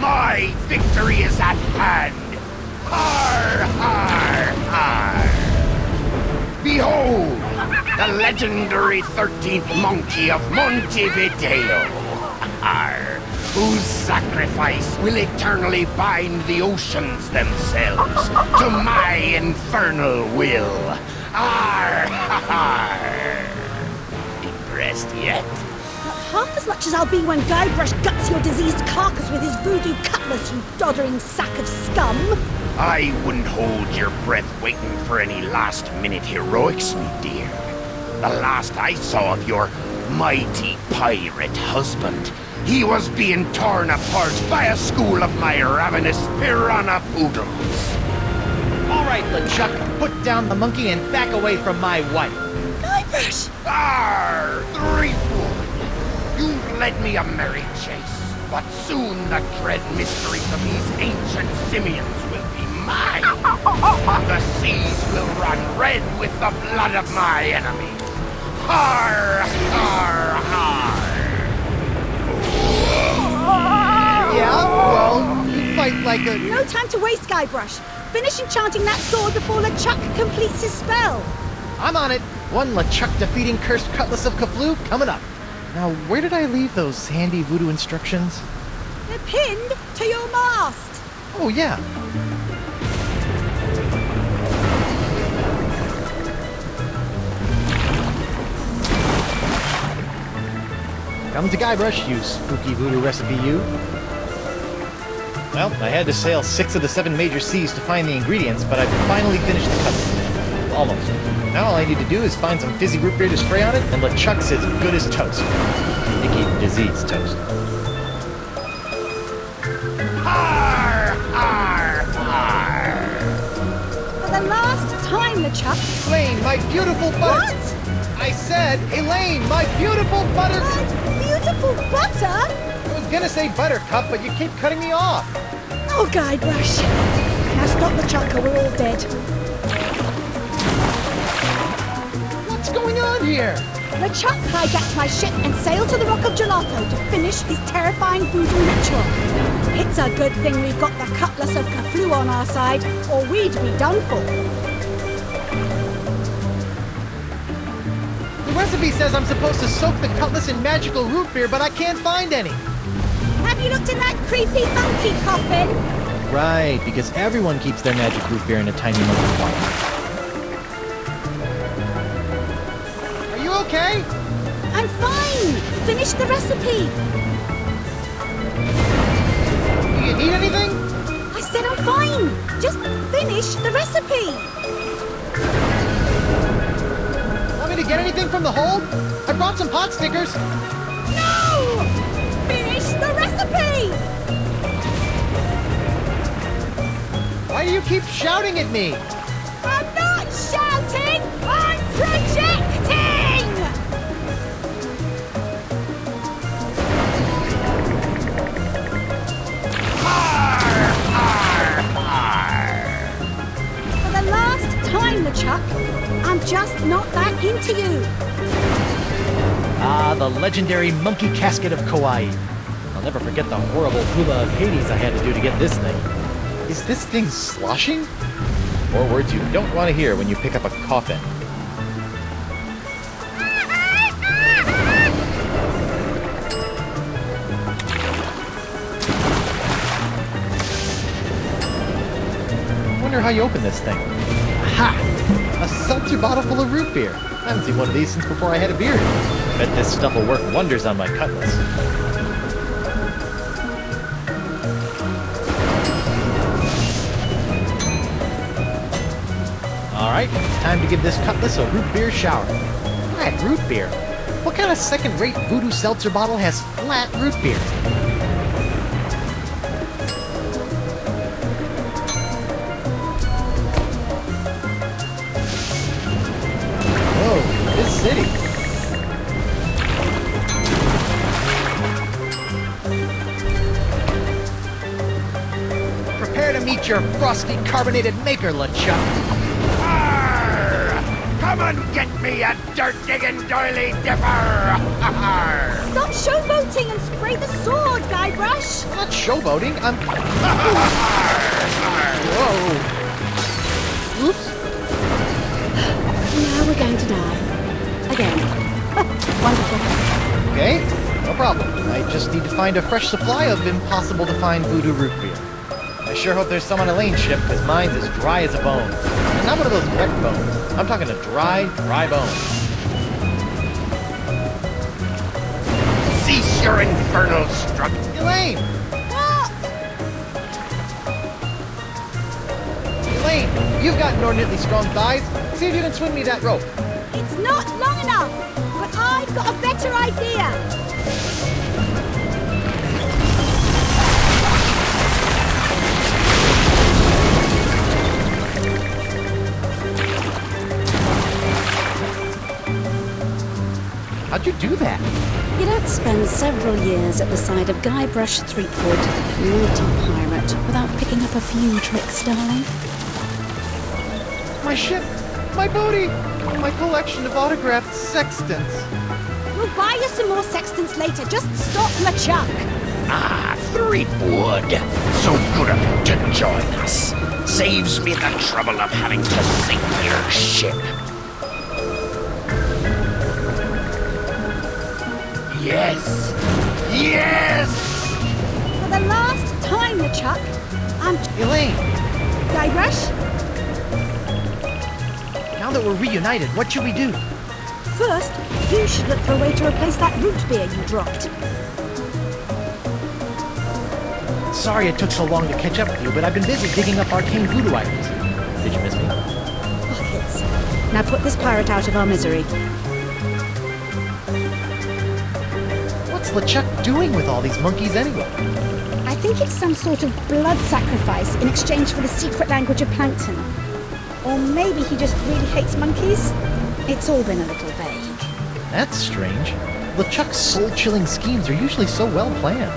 My victory is at hand! Har, har, har! Behold, the legendary 13th monkey of Montevideo! Har! Whose sacrifice will eternally bind the oceans themselves to my infernal will. Arr, ha, ha. Impressed yet? Not half as much as I'll be when Guybrush guts your diseased carcass with his voodoo cutlass, you doddering sack of scum. I wouldn't hold your breath waiting for any last-minute heroics, me dear. The last I saw of your mighty pirate husband, he was being torn apart by a school of my ravenous piranha poodles. All right, LeChuck, put down the monkey and back away from my wife. Guybrush! Arr, Threefold! You've led me a merry chase, but soon the dread mysteries of these ancient simians will be mine. The seas will run red with the blood of my enemies. Har, har, har! Yeah, well, you fight like a... No time to waste, Guybrush. Finish enchanting that sword before LeChuck completes his spell. I'm on it. One LeChuck defeating cursed cutlass of Kaflu coming up. Now, where did I leave those handy voodoo instructions? They're pinned to your mast. Oh, yeah. Come to Guybrush, you spooky voodoo recipe, you. Well, I had to sail 6 of the 7 major seas to find the ingredients, but I finally finished the cutlass. Almost. Now all I need to do is find some fizzy root beer to spray on it, and LeChuck's as good as toast. Icky disease toast. Har, har, har! For the last time, LeChuck. Elaine, my beautiful butter... What? I said, Elaine, my beautiful butter... My beautiful butter? I was gonna say buttercup, but you keep cutting me off. Oh, Guybrush. Now stop LeChuck or we're all dead. What's going on here? LeChuck hijacked my ship and sailed to the Rock of Gelato to finish his terrifying voodoo ritual. It's a good thing we've got the cutlass of Kaflu on our side, or we'd be done for. The recipe says I'm supposed to soak the cutlass in magical root beer, but I can't find any. Have you looked in that creepy monkey coffin? Right, because everyone keeps their magic root beer in a tiny monkey bottle. Are you okay? I'm fine. Finish the recipe. Do you need anything? I said I'm fine. Just finish the recipe. Want me to get anything from the hold? I brought some pot stickers. No! Finish the recipe! Why do you keep shouting at me? I'm not shouting! I'm projecting! Har, har, har! For the last time, LeChuck, I'm just not that into you. Ah, the legendary monkey casket of Kauai. I'll never forget the horrible hula of Hades I had to do to get this thing. Is this thing sloshing? Or words you don't want to hear when you pick up a coffin. I wonder how you open this thing. Aha! A seltzer bottle full of root beer. I haven't seen one of these since before I had a beard. Bet this stuff will work wonders on my cutlass. Alright, time to give this cutlass a root beer shower. Flat root beer? What kind of second-rate voodoo seltzer bottle has flat root beer? Whoa, this city. Prepare to meet your frosty carbonated maker, LeChuck. Come and get me a dirt-digging doily dipper! Stop showboating and spray the sword, Guybrush? I'm not showboating, I'm... Whoa! Oops. Now we're going to die. Again. Wonderful. Okay, no problem. I just need to find a fresh supply of impossible-to-find voodoo root beer. I sure hope there's some on Elaine's ship, because mine's as dry as a bone. And not one of those wet bones. I'm talking a dry bone. Cease your infernal struggle. Elaine! What? Elaine, you've got inordinately strong thighs. See if you can swing me that rope. It's not long enough, but I've got a better idea. How'd you do that? You don't spend several years at the side of Guybrush Threepwood, mighty pirate, without picking up a few tricks, darling. My ship, my booty, my collection of autographed sextants. We'll buy you some more sextants later. Just stop LeChuck. Ah, Threepwood. So good of you to join us. Saves me the trouble of having to sink your ship. Yes! Yes! For the last time, LeChuck, I'm Elaine, Guybrush. now that we're reunited, what should we do? First, you should look for a way to replace that root beer you dropped. Sorry it took so long to catch up with you, but I've been busy digging up arcane voodoo items. Did you miss me? Buckets. Now put this pirate out of our misery. What's LeChuck doing with all these monkeys anyway? I think it's some sort of blood sacrifice in exchange for the secret language of plankton. Or maybe he just really hates monkeys. It's all been a little vague. That's strange. LeChuck's soul-chilling schemes are usually so well planned.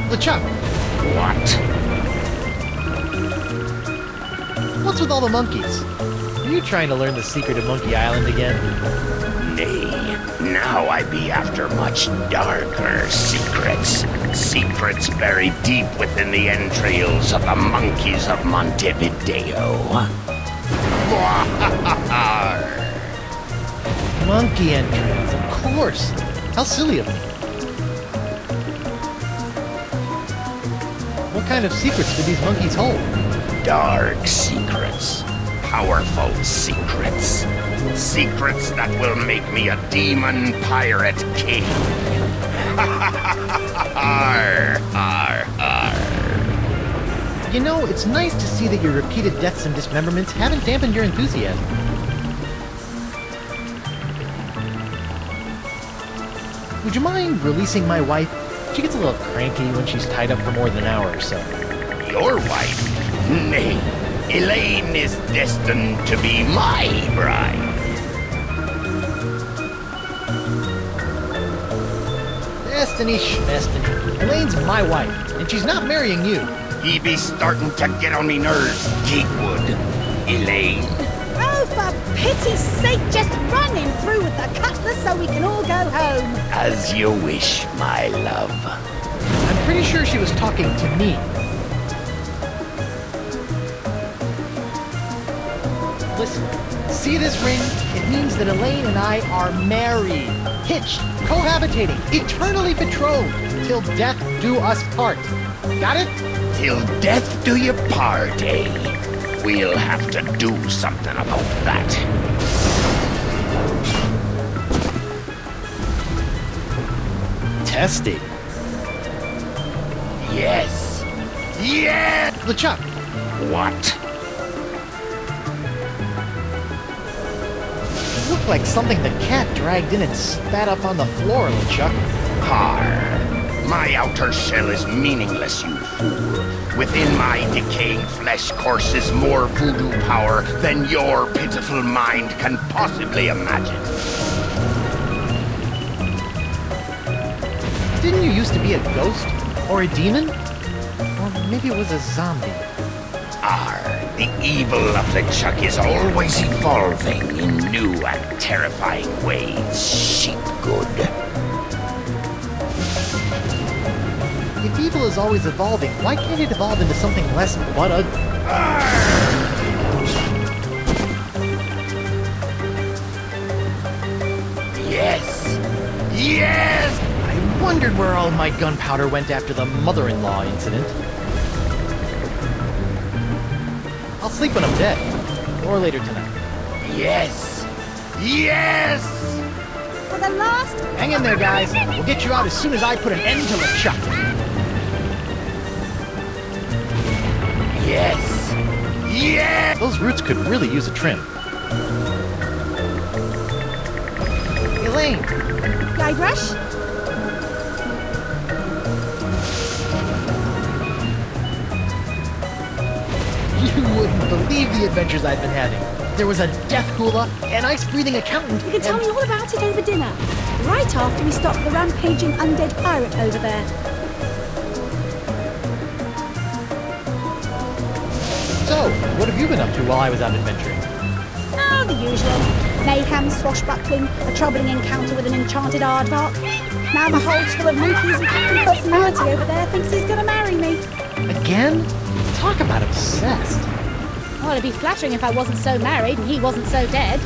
LeChuck, What? what's with all the monkeys? Are you trying to learn the secret of Monkey Island again? Nay, now I be after much darker secrets. Secrets buried deep within the entrails of the monkeys of Montevideo. Monkey entrails, of course. How silly of me. What kind of secrets do these monkeys hold? Dark secrets. Powerful secrets. Secrets that will make me a demon pirate king. Arr, arr, arr. You know, it's nice to see that your repeated deaths and dismemberments haven't dampened your enthusiasm. Would you mind releasing my wife? She gets a little cranky when she's tied up for more than an hour or so. Your wife? Nay, Elaine is destined to be my bride. Destiny schmestiny. Elaine's my wife, and she's not marrying you. He be starting to get on me nerves, Gatewood. Elaine. Oh, for pity's sake, just run him through with the cutlass so we can all go home. As you wish, my love. I'm pretty sure she was talking to me. Listen, see this ring? It means that Elaine and I are married, hitched, cohabitating, eternally betrothed, till death do us part. Got it? Till death do you part, eh? We'll have to do something about that. Testing. Yes. Yes! LeChuck, What? you look like something the cat dragged in and spat up on the floor, LeChuck. Har. My outer shell is meaningless, you fool. Within my decaying flesh courses more voodoo power than your pitiful mind can possibly imagine. Didn't you used to be a ghost? Or a demon? Or maybe it was a zombie. Arr. The evil of LeChuck is always evolving in new and terrifying ways. Sheep good. If evil is always evolving, why can't it evolve into something less but a... Yes! Yes! I wondered where all my gunpowder went after the mother-in-law incident. I'll sleep when I'm dead. Or later tonight. Yes! Yes! For the last... Hang in there, guys. We'll get you out as soon as I put an end to LeChuck. Yes! Yes! Those roots could really use a trim. Elaine! Guybrush? You wouldn't believe the adventures I've been having. There was a death hula, an ice-breathing accountant, You can tell me all about it over dinner. Right after we stop the rampaging undead pirate over there. So, what have you been up to while I was out adventuring? Oh, the usual. Mayhem, swashbuckling, a troubling encounter with an enchanted aardvark. Now my hold's full of monkeys and Captain Personality over there thinks he's gonna marry me. Again? Talk about obsessed. Well, it'd be flattering if I wasn't so married and he wasn't so dead.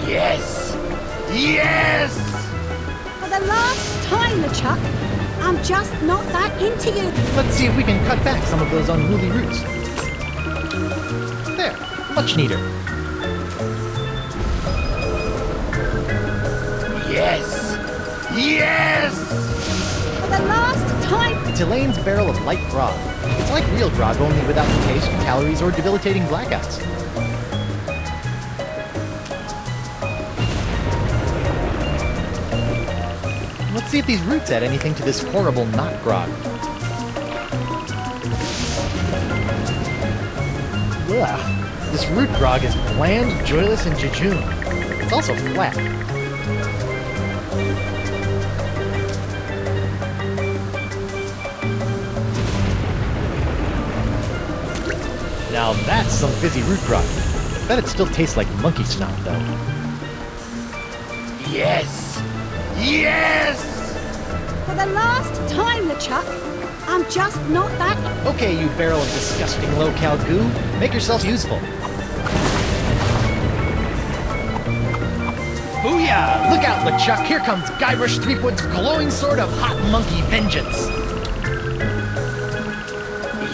Yes! Yes! For the last time, LeChuck, I'm just not that into you. Let's see if we can cut back some of those unruly roots. There, much neater. Yes! Yes! For the last time. It's Elaine's barrel of light grog. It's like real grog, only without the taste, calories, or debilitating blackouts. Let's see if these roots add anything to this horrible not grog. Ugh. This root grog is bland, joyless, and jejune. It's also flat. Now that's some fizzy root grog. Bet it still tastes like monkey snot, though. Yes! Yes! For the last time, LeChuck, I'm just not that. Okay, you barrel of disgusting low-cal goo. Make yourself useful. Booyah! Look out, LeChuck! Here comes Guybrush Threepwood's glowing sword of hot monkey vengeance!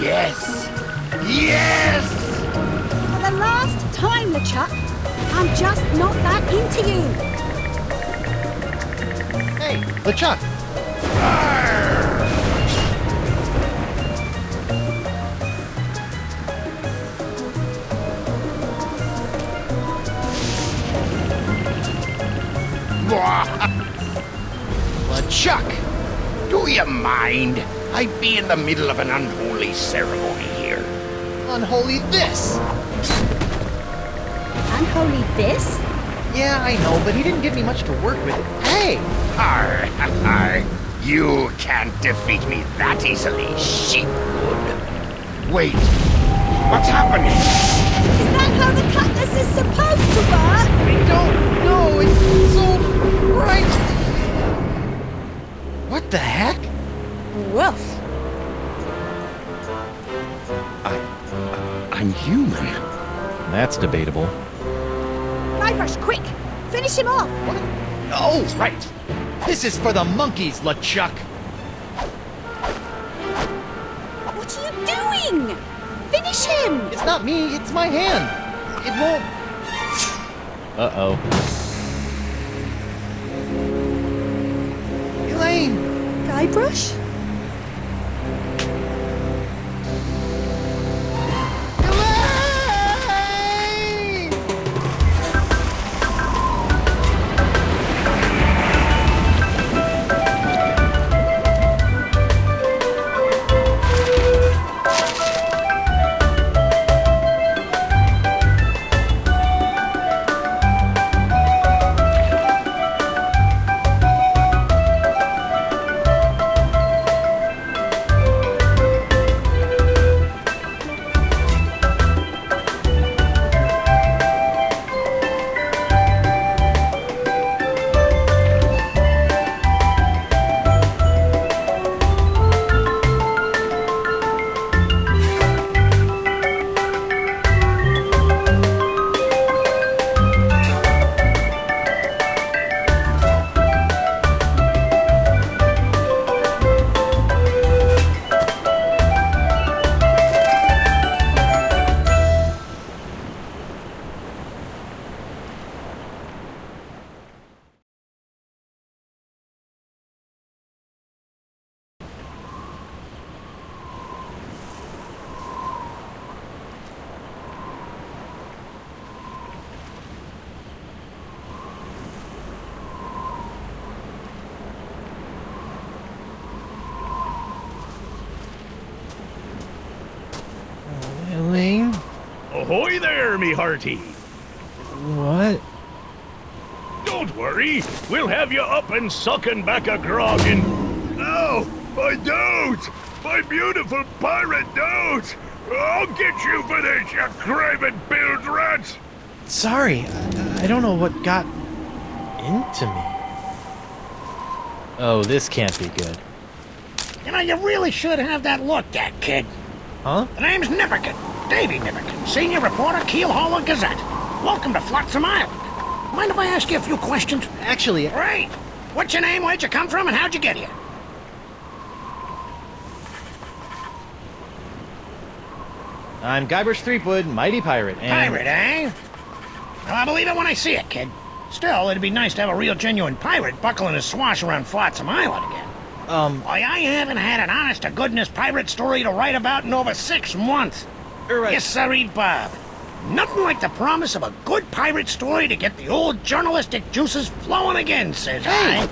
Yes! Yes! For the last time, LeChuck, I'm just not that into you. Hey, LeChuck! LeChuck! Do you mind? I'd be in the middle of an unholy ceremony here. Unholy this! Unholy this? Yeah, I know, but he didn't give me much to work with. Hey! Arr, arr. You can't defeat me that easily, sheepwood. Wait, what's happening? Is that how the cutlass is supposed to work? I don't know, it's so bright! What the heck? Woof. I'm human. That's debatable. Guybrush, quick! Finish him off! What? Oh, right! This is for the monkeys, LeChuck! What are you doing? Finish him! It's not me, it's my hand! It won't... Uh-oh. Elaine! Guybrush? Ahoy there, me hearty! What? Don't worry, we'll have you up and sucking back a grog in... Oh, my dote! My beautiful pirate dote! I'll get you for this, you craven bilge rat! Sorry, I don't know what got into me. Oh, this can't be good. You know, you really should have that looked at, kid. Huh? The name's Nipperkin. Davy Nipperkin, senior reporter, Keelhuller Gazette. Welcome to Flotsam Island. Mind if I ask you a few questions? Actually, Great. What's your name, where'd you come from, and how'd you get here? I'm Guybrush Threepwood, mighty pirate, and... Pirate, eh? Well, I believe it when I see it, kid. Still, it'd be nice to have a real genuine pirate buckling his swash around Flotsam Island again. Why, I haven't had an honest-to-goodness pirate story to write about in over 6 months. Yes, sirree, Bob. Nothing like the promise of a good pirate story to get the old journalistic juices flowing again, says I.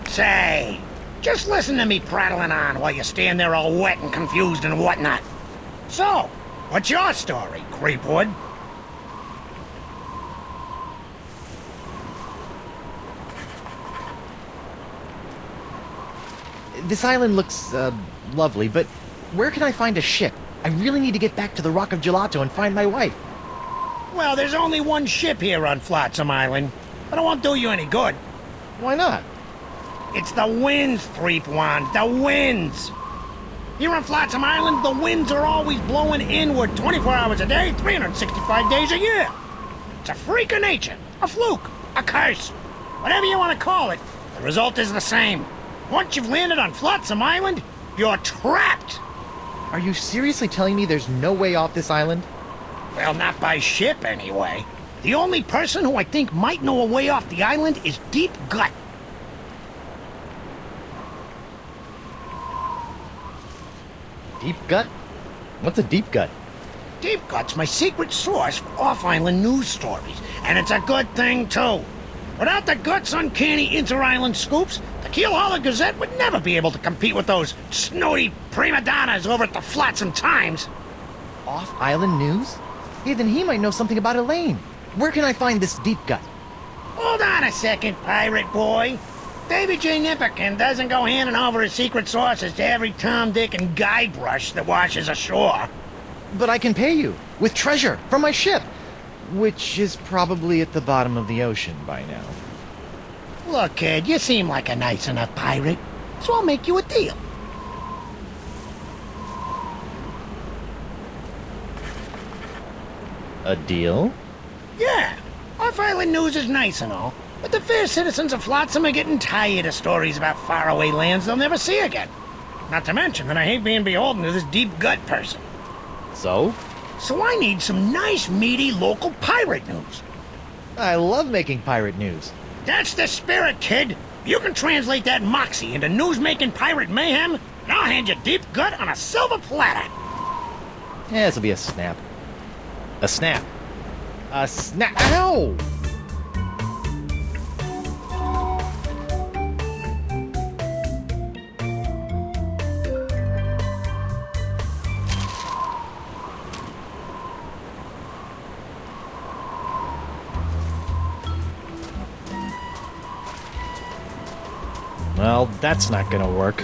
Say, just listen to me prattling on while you stand there all wet and confused and whatnot. So, what's your story, Creepwood? This island looks, lovely, but where can I find a ship? I really need to get back to the Rock of Gelato and find my wife. Well, there's only one ship here on Flotsam Island, but it won't do you any good. Why not? It's the winds, Threepwand, the winds! Here on Flotsam Island, the winds are always blowing inward 24 hours a day, 365 days a year. It's a freak of nature, a fluke, a curse, whatever you want to call it. The result is the same. Once you've landed on Flotsam Island, you're trapped. Are you seriously telling me there's no way off this island? Well, not by ship, anyway. The only person who I think might know a way off the island is Deep Gut. Deep gut? What's a deep gut? Deep Gut's my secret source for off-island news stories, and it's a good thing, too. Without the Gut's uncanny inter-island scoops, the Keelhuller Gazette would never be able to compete with those snooty prima donnas over at the Flotsam Times. Off-island news? Hey, then he might know something about Elaine. Where can I find this deep gut? Hold on a second, pirate boy. Davy J. Nipperkin doesn't go handing over his secret sources to every Tom, Dick, and Guybrush that washes ashore. But I can pay you with treasure from my ship, which is probably at the bottom of the ocean by now. Look, kid, you seem like a nice enough pirate, so I'll make you a deal. A deal? Yeah, off-island news is nice and all, but the fair citizens of Flotsam are getting tired of stories about faraway lands they'll never see again. Not to mention that I hate being beholden to this deep gut person. So? So I need some nice, meaty, local pirate news. I love making pirate news. That's the spirit, kid. You can translate that moxie into news-making pirate mayhem, and I'll hand you Deep Gut on a silver platter. Yeah, this'll be a snap. A snap. A snap. Ow! Well, that's not gonna work.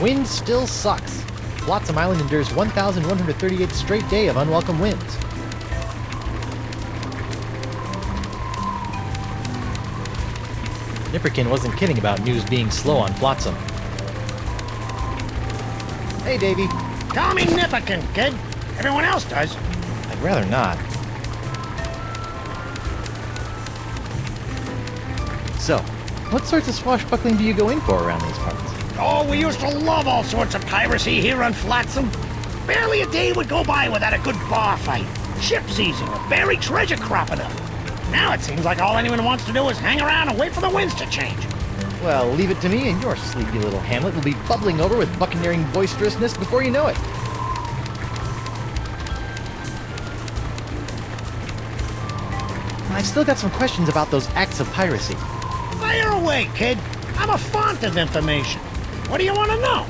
Wind still sucks. Flotsam Island endures 1,138th straight day of unwelcome winds. Nipperkin wasn't kidding about news being slow on Flotsam. Hey, Davy. Call me Nipperkin, kid. Everyone else does. I'd rather not. So, what sorts of swashbuckling do you go in for around these parts? Oh, we used to love all sorts of piracy here on Flotsam. Barely a day would go by without a good bar fight, ship seizing, or buried treasure cropping up. Now it seems like all anyone wants to do is hang around and wait for the winds to change. Well, leave it to me, and your sleepy little hamlet will be bubbling over with buccaneering boisterousness before you know it. I've still got some questions about those acts of piracy. Fire away, kid. I'm a font of information. What do you want to know?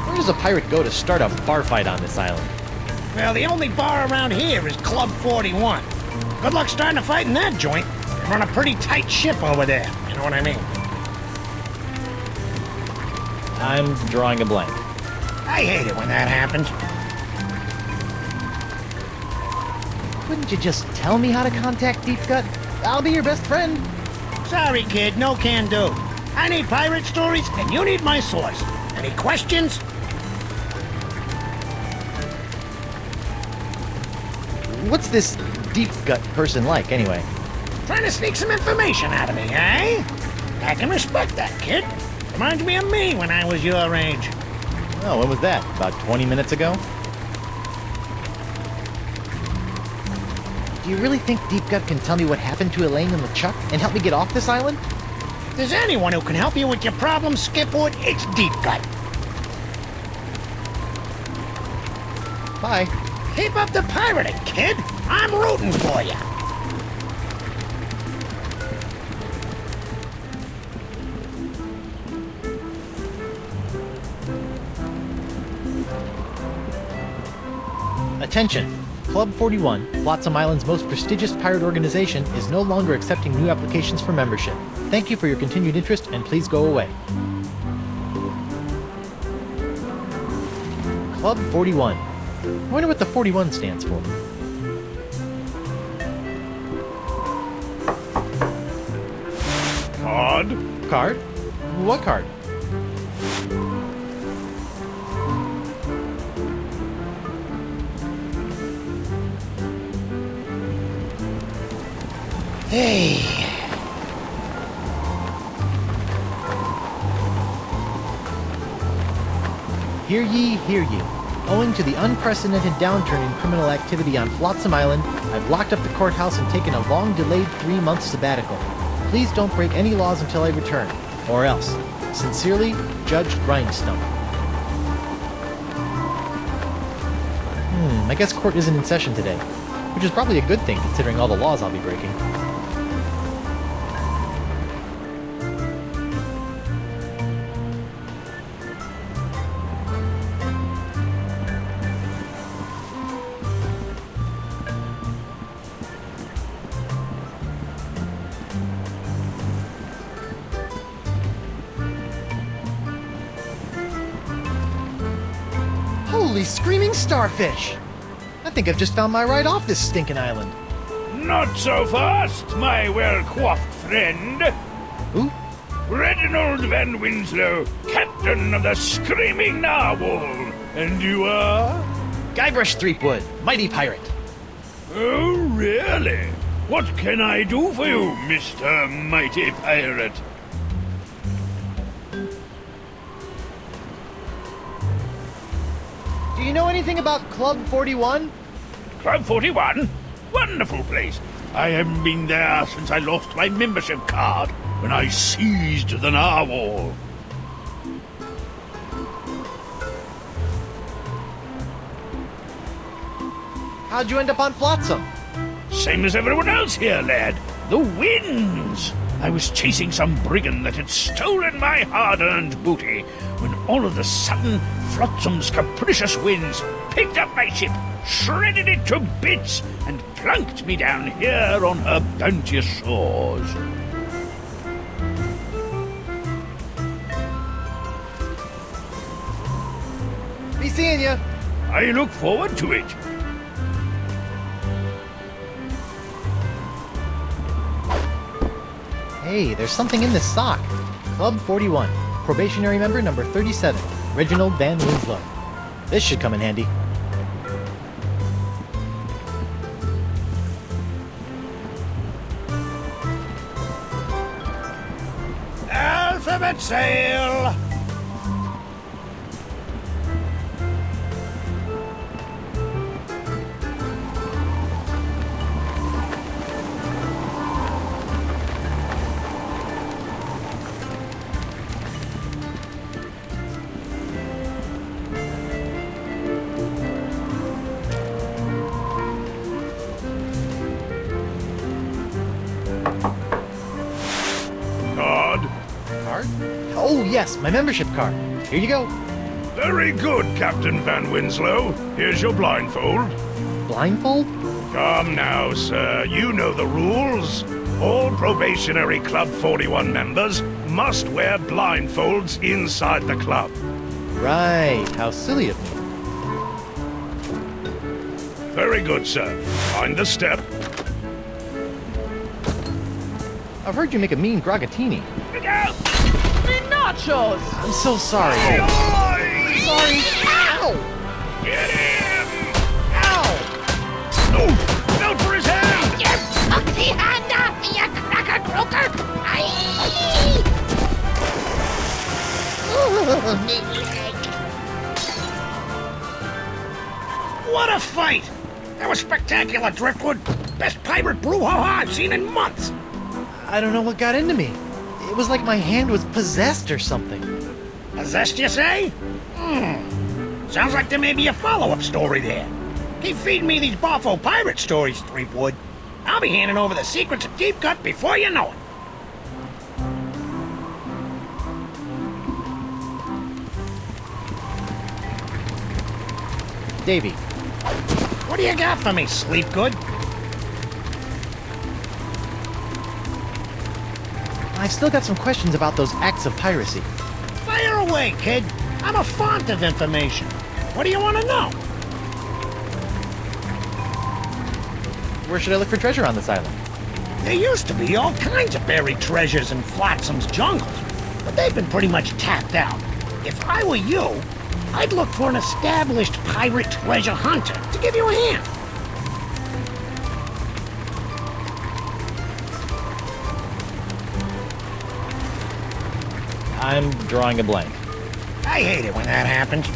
Where does a pirate go to start a bar fight on this island? Well, the only bar around here is Club 41. Good luck starting a fight in that joint. They run a pretty tight ship over there. You know what I mean? I'm drawing a blank. I hate it when that happens. Couldn't you just tell me how to contact Deep Gut? I'll be your best friend. Sorry, kid. No can do. I need pirate stories, and you need my source. Any questions? What's this Deep Gut person like, anyway? Trying to sneak some information out of me, eh? I can respect that, kid. Reminds me of me when I was your age. Oh, when was that? About 20 minutes ago? Do you really think Deep Gut can tell me what happened to Elaine and LeChuck and help me get off this island? If there's anyone who can help you with your problems, Skipwood, it's Deep Gut. Bye. Keep up the pirating, kid. I'm rooting for you. Attention! Club 41, Flotsam Island's most prestigious pirate organization, is no longer accepting new applications for membership. Thank you for your continued interest, and please go away. Club 41. I wonder what the 41 stands for. Card? Card? What card? Hey. Hear ye, hear ye. Owing to the unprecedented downturn in criminal activity on Flotsam Island, I've locked up the courthouse and taken a long-delayed 3-month sabbatical. Please don't break any laws until I return, or else. Sincerely, Judge Grindstone. I guess court isn't in session today, which is probably a good thing considering all the laws I'll be breaking. Holy screaming starfish! I think I've just found my ride off this stinking island. Not so fast, my well-coiffed friend. Who? Reginald Van Winslow, captain of the Screaming Narwhal. And you are? Guybrush Threepwood, mighty pirate. Oh, really? What can I do for you, Mr. Mighty Pirate? Do you know anything about Club 41? Club 41? Wonderful place. I haven't been there since I lost my membership card when I seized the narwhal. How'd you end up on Flotsam? Same as everyone else here, lad. The winds! I was chasing some brigand that had stolen my hard-earned booty when all of a sudden Flotsam's capricious winds picked up my ship, shredded it to bits, and plunked me down here on her bounteous shores. Be seeing ya. I look forward to it. Hey, there's something in this sock. Club 41, probationary member number 37, Reginald Van Winslow. This should come in handy. Alphabet sail! Oh, yes, my membership card. Here you go. Very good, Captain Van Winslow. Here's your blindfold. Blindfold? Come now, sir. You know the rules. All probationary Club 41 members must wear blindfolds inside the club. Right, how silly of me. Very good, sir. Find the step. I've heard you make a mean gragatini. Look out! Nachos! I'm so sorry. Oi! Sorry. Ow! Get him! Ow! Oh, out for his hand! You foxy hand off me, you cracker croaker! Aye! Ooh, me leg. What a fight! That was spectacular, Driftwood. Best pirate brouhaha I've seen in months. I don't know what got into me. It was like my hand was possessed or something. Possessed, you say? Sounds like there may be a follow-up story there. Keep feeding me these Boffo pirate stories, Driftwood. I'll be handing over the secrets of Deep Cut before you know it. Davy, What do you got for me, Sleepgood? I've still got some questions about those acts of piracy. Fire away, kid. I'm a font of information. What do you want to know? Where should I look for treasure on this island? There used to be all kinds of buried treasures in Flotsam's jungles, but they've been pretty much tapped out. If I were you, I'd look for an established pirate treasure hunter to give you a hand. I'm drawing a blank. I hate it when that happens.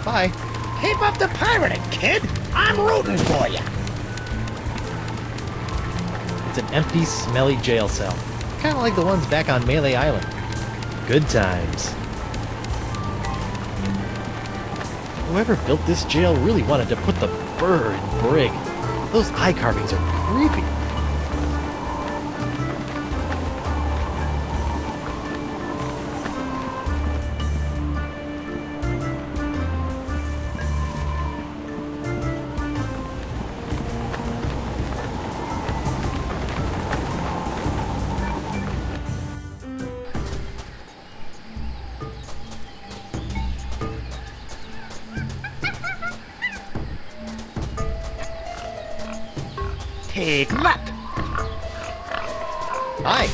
Bye. Keep up the pirating, kid. I'm rooting for you. It's an empty, smelly jail cell. Kind of like the ones back on Melee Island. Good times. Whoever built this jail really wanted to put the burr in brig. Those eye carvings are creepy. Take that! Hi.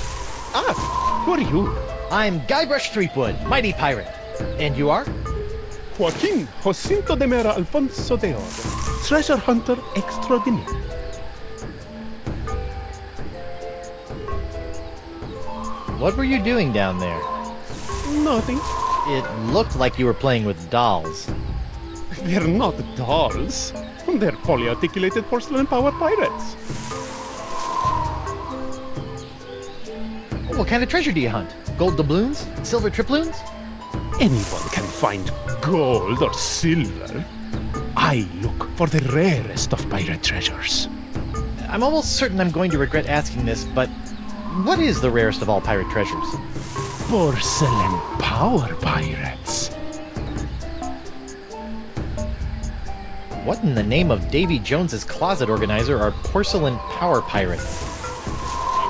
Who are you? I'm Guybrush Threepwood, mighty pirate. And you are? Joaquin Jacinto de Mera Alfonso de Oro, treasure hunter extraordinaire. What were you doing down there? Nothing. It looked like you were playing with dolls. They're not dolls. They're polyarticulated porcelain power pirates. What kind of treasure do you hunt? Gold doubloons? Silver triploons? Anyone can find gold or silver. I look for the rarest of pirate treasures. I'm almost certain I'm going to regret asking this, but what is the rarest of all pirate treasures? Porcelain power pirates. What in the name of Davy Jones's closet organizer are porcelain power pirates?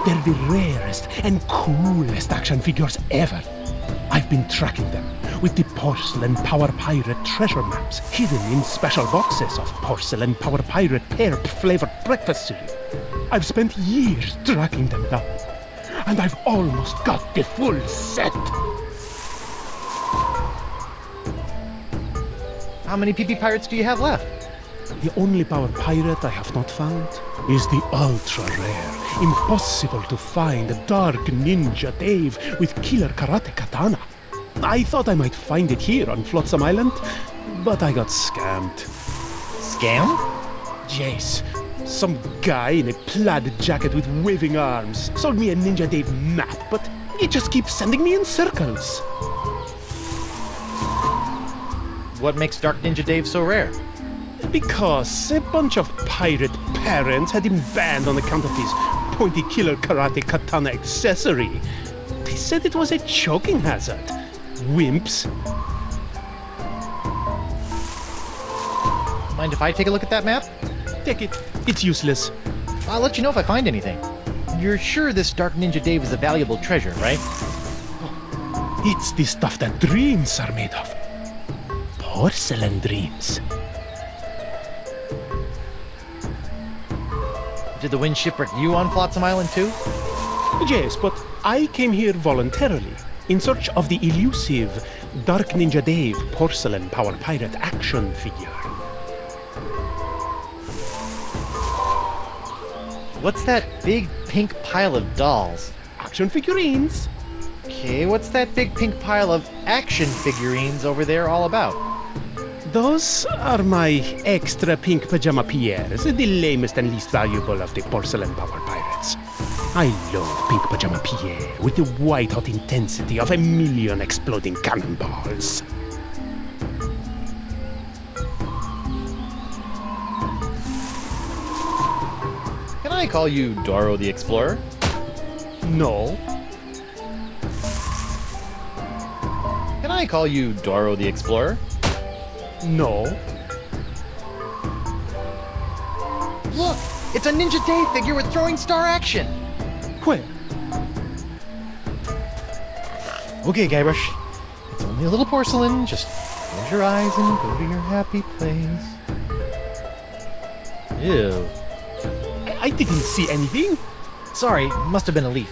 They're the rarest and coolest action figures ever. I've been tracking them with the Porcelain Power Pirate treasure maps hidden in special boxes of Porcelain Power Pirate pear-flavored breakfast cereal. I've spent years tracking them down, and I've almost got the full set. How many PP pirates do you have left? The only power pirate I have not found is the ultra-rare, impossible to find Dark Ninja Dave with killer karate katana. I thought I might find it here on Flotsam Island, but I got scammed. Scam? Yes, some guy in a plaid jacket with waving arms sold me a Ninja Dave map, but he just keeps sending me in circles. What makes Dark Ninja Dave so rare? Because a bunch of pirate parents had him banned on account of his pointy killer karate katana accessory. They said it was a choking hazard. Wimps. Mind if I take a look at that map? Take it. It's useless. I'll let you know if I find anything. You're sure this Dark Ninja Dave is a valuable treasure, right? It's the stuff that dreams are made of. Porcelain dreams. Did the wind shipwreck you on Flotsam Island too? Yes, but I came here voluntarily, in search of the elusive Dark Ninja Dave porcelain power pirate action figure. What's that big pink pile of dolls? Action figurines? Okay, what's that big pink pile of action figurines over there all about? Those are my extra pink pajama Pierres, the lamest and least valuable of the porcelain power pirates. I love pink pajama Pierre with the white-hot intensity of 1,000,000 exploding cannonballs. Can I call you Doro the Explorer? No. Can I call you Doro the Explorer? No. Look! It's a Ninja Dave figure with throwing star action! Where? Okay, Guybrush. It's only a little porcelain. Just close your eyes and go to your happy place. Ew. I didn't see anything. Sorry, must have been a leaf.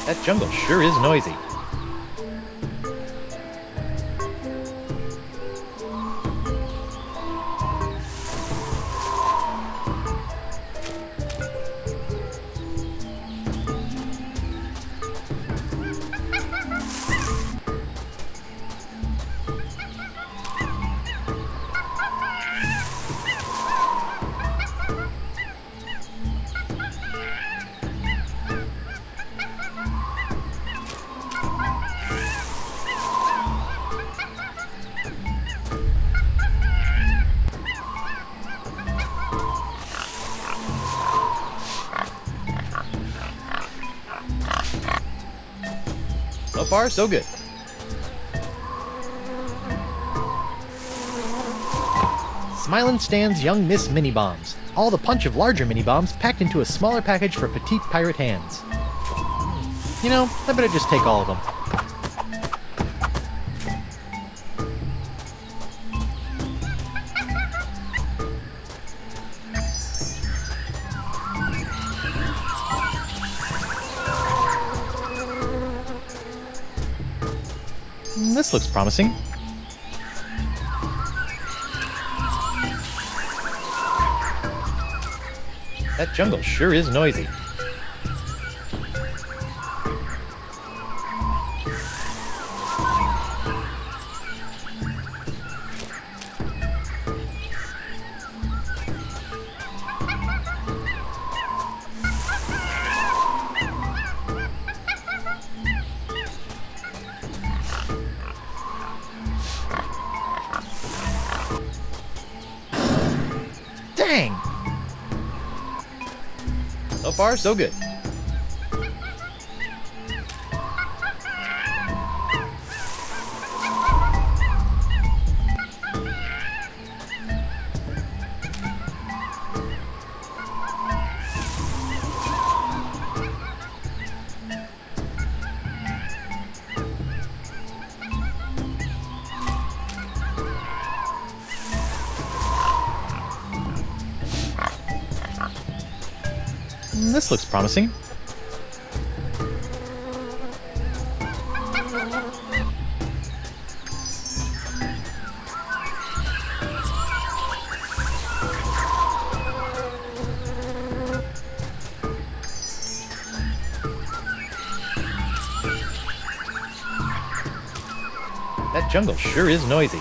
That jungle sure is noisy. So far, so good. Smilin' stands young Miss Mini Bombs. All the punch of larger mini bombs packed into a smaller package for petite pirate hands. You know, I better just take all of them. This looks promising. That jungle sure is noisy. Dang! So far, so good. This looks promising. That jungle sure is noisy.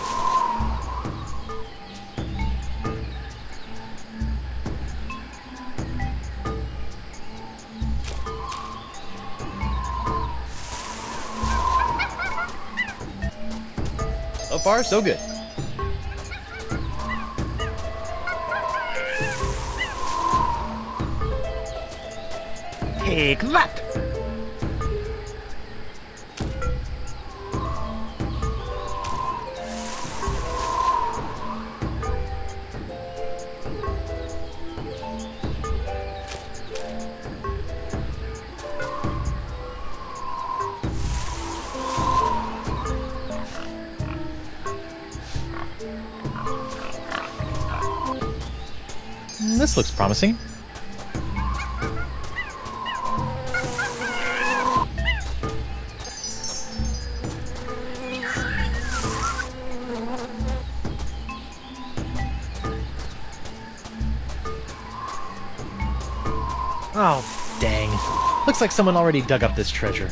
So far, so good. Take that! This looks promising. Oh, dang. Looks like someone already dug up this treasure.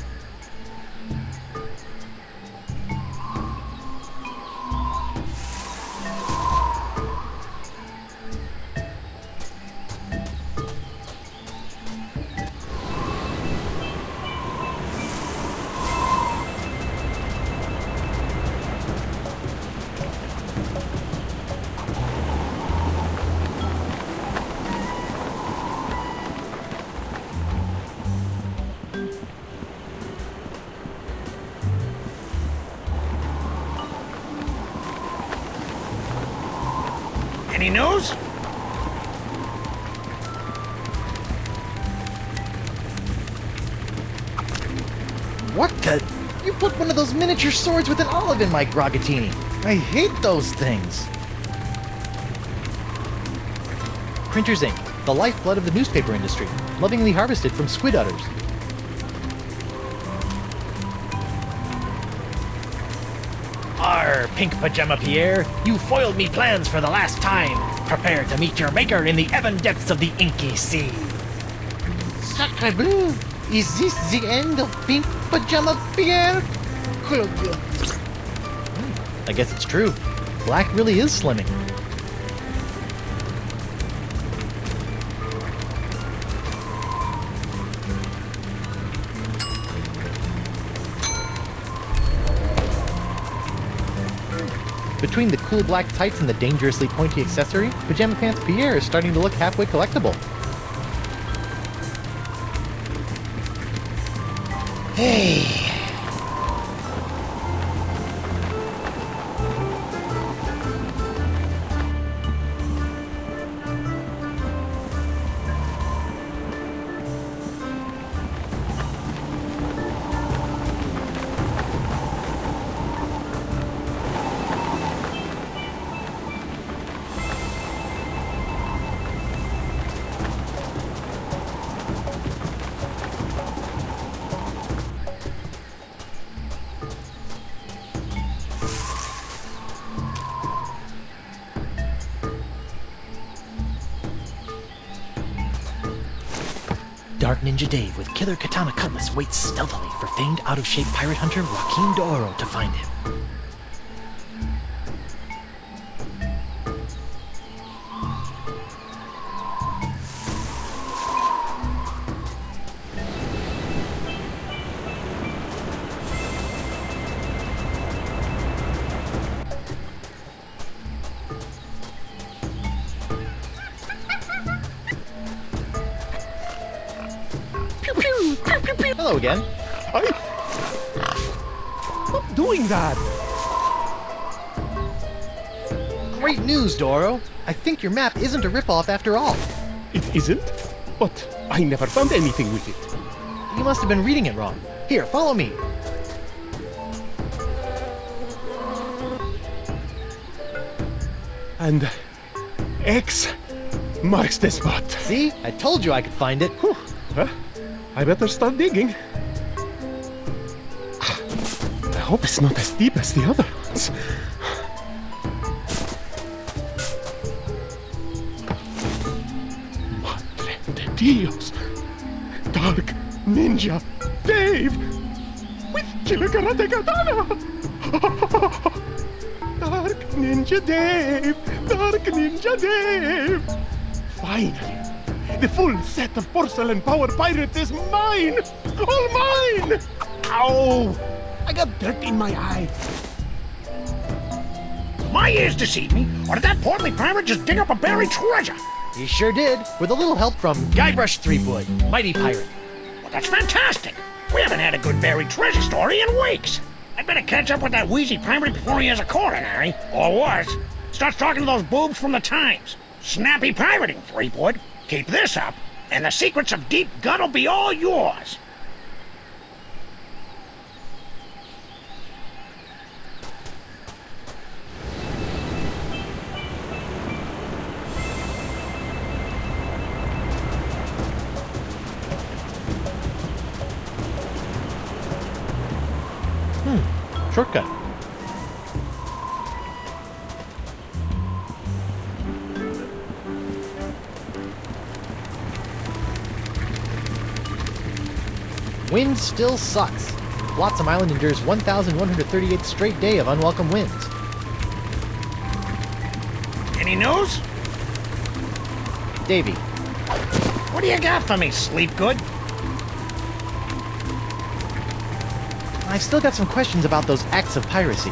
Any news? What the? You put one of those miniature swords with an olive in my Grogatini. I hate those things. Printer's ink, the lifeblood of the newspaper industry, lovingly harvested from squid udders. Arr, Pink Pajama Pierre, you foiled me plans for the last time. Prepare to meet your maker in the ebon depths of the inky sea. Sacre bleu! Is this the end of Pink Pajama Pierre? I guess it's true. Black really is slimming. Between the cool black tights and the dangerously pointy accessory, Pajama Pants Pierre is starting to look halfway collectible. Hey. Dark Ninja Dave with killer katana cutlass waits stealthily for famed out-of-shape pirate hunter Joaquin D'Oro to find him. Hello again. Stop doing that! Great news, D'Oro. I think your map isn't a ripoff after all. It isn't? But I never found anything with it. You must have been reading it wrong. Here, follow me. And X marks the spot. See? I told you I could find it. Whew. Well, I better start digging. I hope it's not as deep as the other ones. Madre de Dios! Dark Ninja Dave! With Killer Karate Katana! Dark Ninja Dave! Dark Ninja Dave! Finally! The full set of porcelain power pirate is mine! All mine! Ow! I got dirt in my eye. My ears deceive me, or did that portly pirate just dig up a buried treasure? He sure did, with a little help from Guybrush Threepwood, mighty pirate. Well, that's fantastic. We haven't had a good buried treasure story in weeks. I'd better catch up with that wheezy pirate before he has a coronary, or worse, starts talking to those boobs from the Times. Snappy pirating, Threepwood. Keep this up, and the secrets of Deep Gut will be all yours. Shortcut. Wind still sucks. Flotsam Island endures 1,138th straight day of unwelcome winds. Any news? Davy, What do you got for me, Sleep Good? I've still got some questions about those acts of piracy.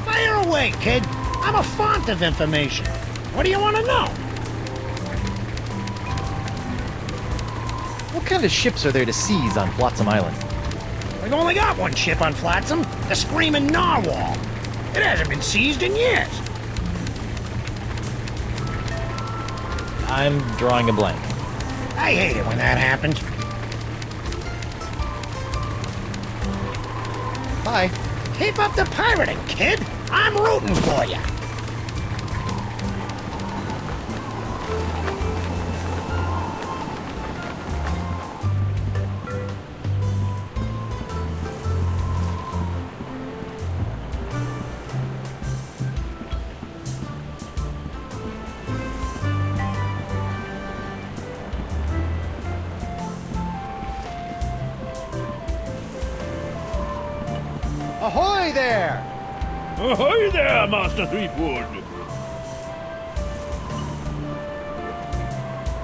Fire away, kid. I'm a font of information. What do you want to know? What kind of ships are there to seize on Flotsam Island? We've only got one ship on Flotsam, the Screaming Narwhal. It hasn't been seized in years. I'm drawing a blank. I hate it when that happens. Bye. Keep up the pirating, kid. I'm rooting for you. Ahoy there! Ahoy there, Master Threepwood!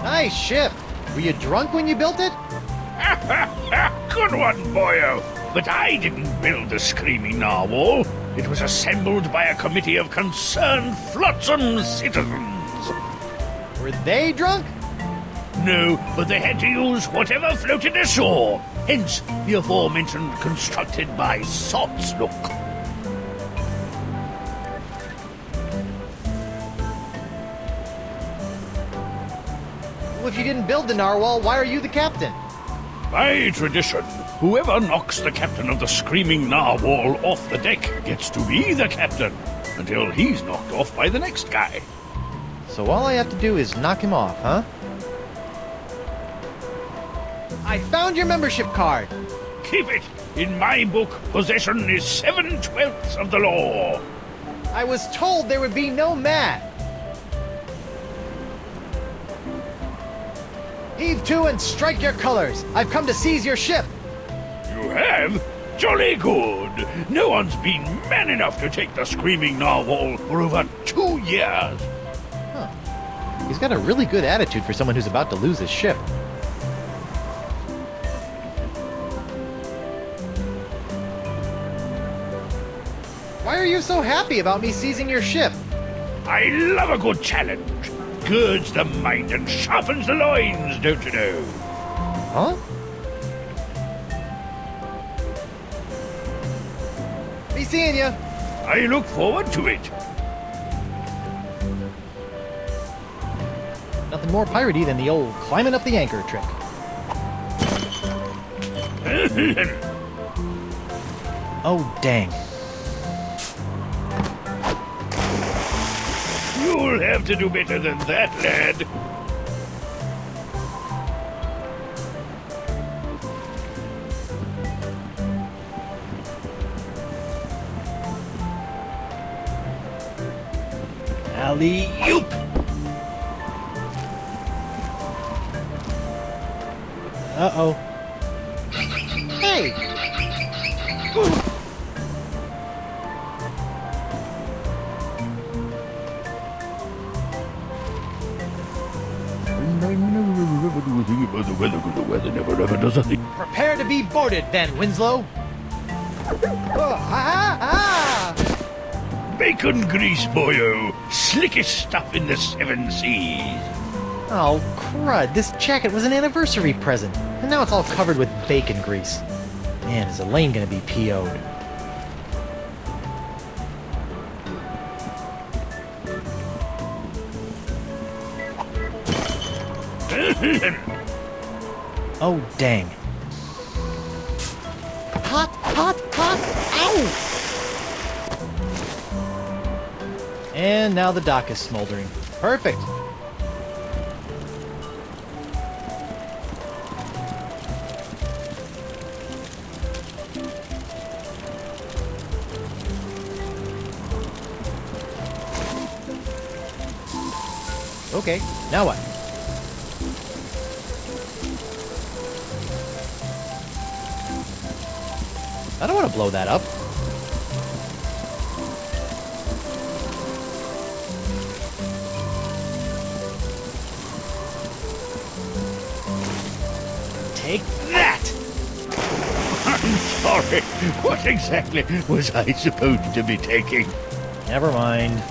Nice ship. Were you drunk when you built it? Good one, boyo! But I didn't build the Screaming Narwhal. It was assembled by a committee of concerned Flotsam citizens. Were they drunk? No, but they had to use whatever floated ashore. Hence, the aforementioned constructed by Sots Look. Well, if you didn't build the narwhal, why are you the captain? By tradition, whoever knocks the captain of the Screaming Narwhal off the deck gets to be the captain, until he's knocked off by the next guy. So all I have to do is knock him off, huh? I found your membership card. Keep it. In my book, possession is 7/12 of the law. I was told there would be no math. Heave to and strike your colors. I've come to seize your ship. You have? Jolly good. No one's been man enough to take the Screaming Narwhal for over 2 years. He's got a really good attitude for someone who's about to lose his ship. Why are you so happy about me seizing your ship? I love a good challenge. Girds the mind and sharpens the loins, don't you know? Huh? Be seeing ya. I look forward to it. Nothing more piratey than the old climbing up the anchor trick. Oh, dang. You'll have to do better than that, lad. Alley-oop! Uh-oh. Hey! Ooh. The weather never ever does a thing. Prepare to be boarded, then, Winslow. Oh, ah, ah. bacon grease, boyo. Slickest stuff in the 7 seas. Oh, crud. This jacket was an anniversary present, and now it's all covered with bacon grease. Man, is Elaine gonna be PO'd. Oh, dang. Hot, hot, hot! Ow! And now the dock is smoldering. Perfect! Okay, now what? I don't want to blow that up. Take that! I'm sorry. What exactly was I supposed to be taking? Never mind.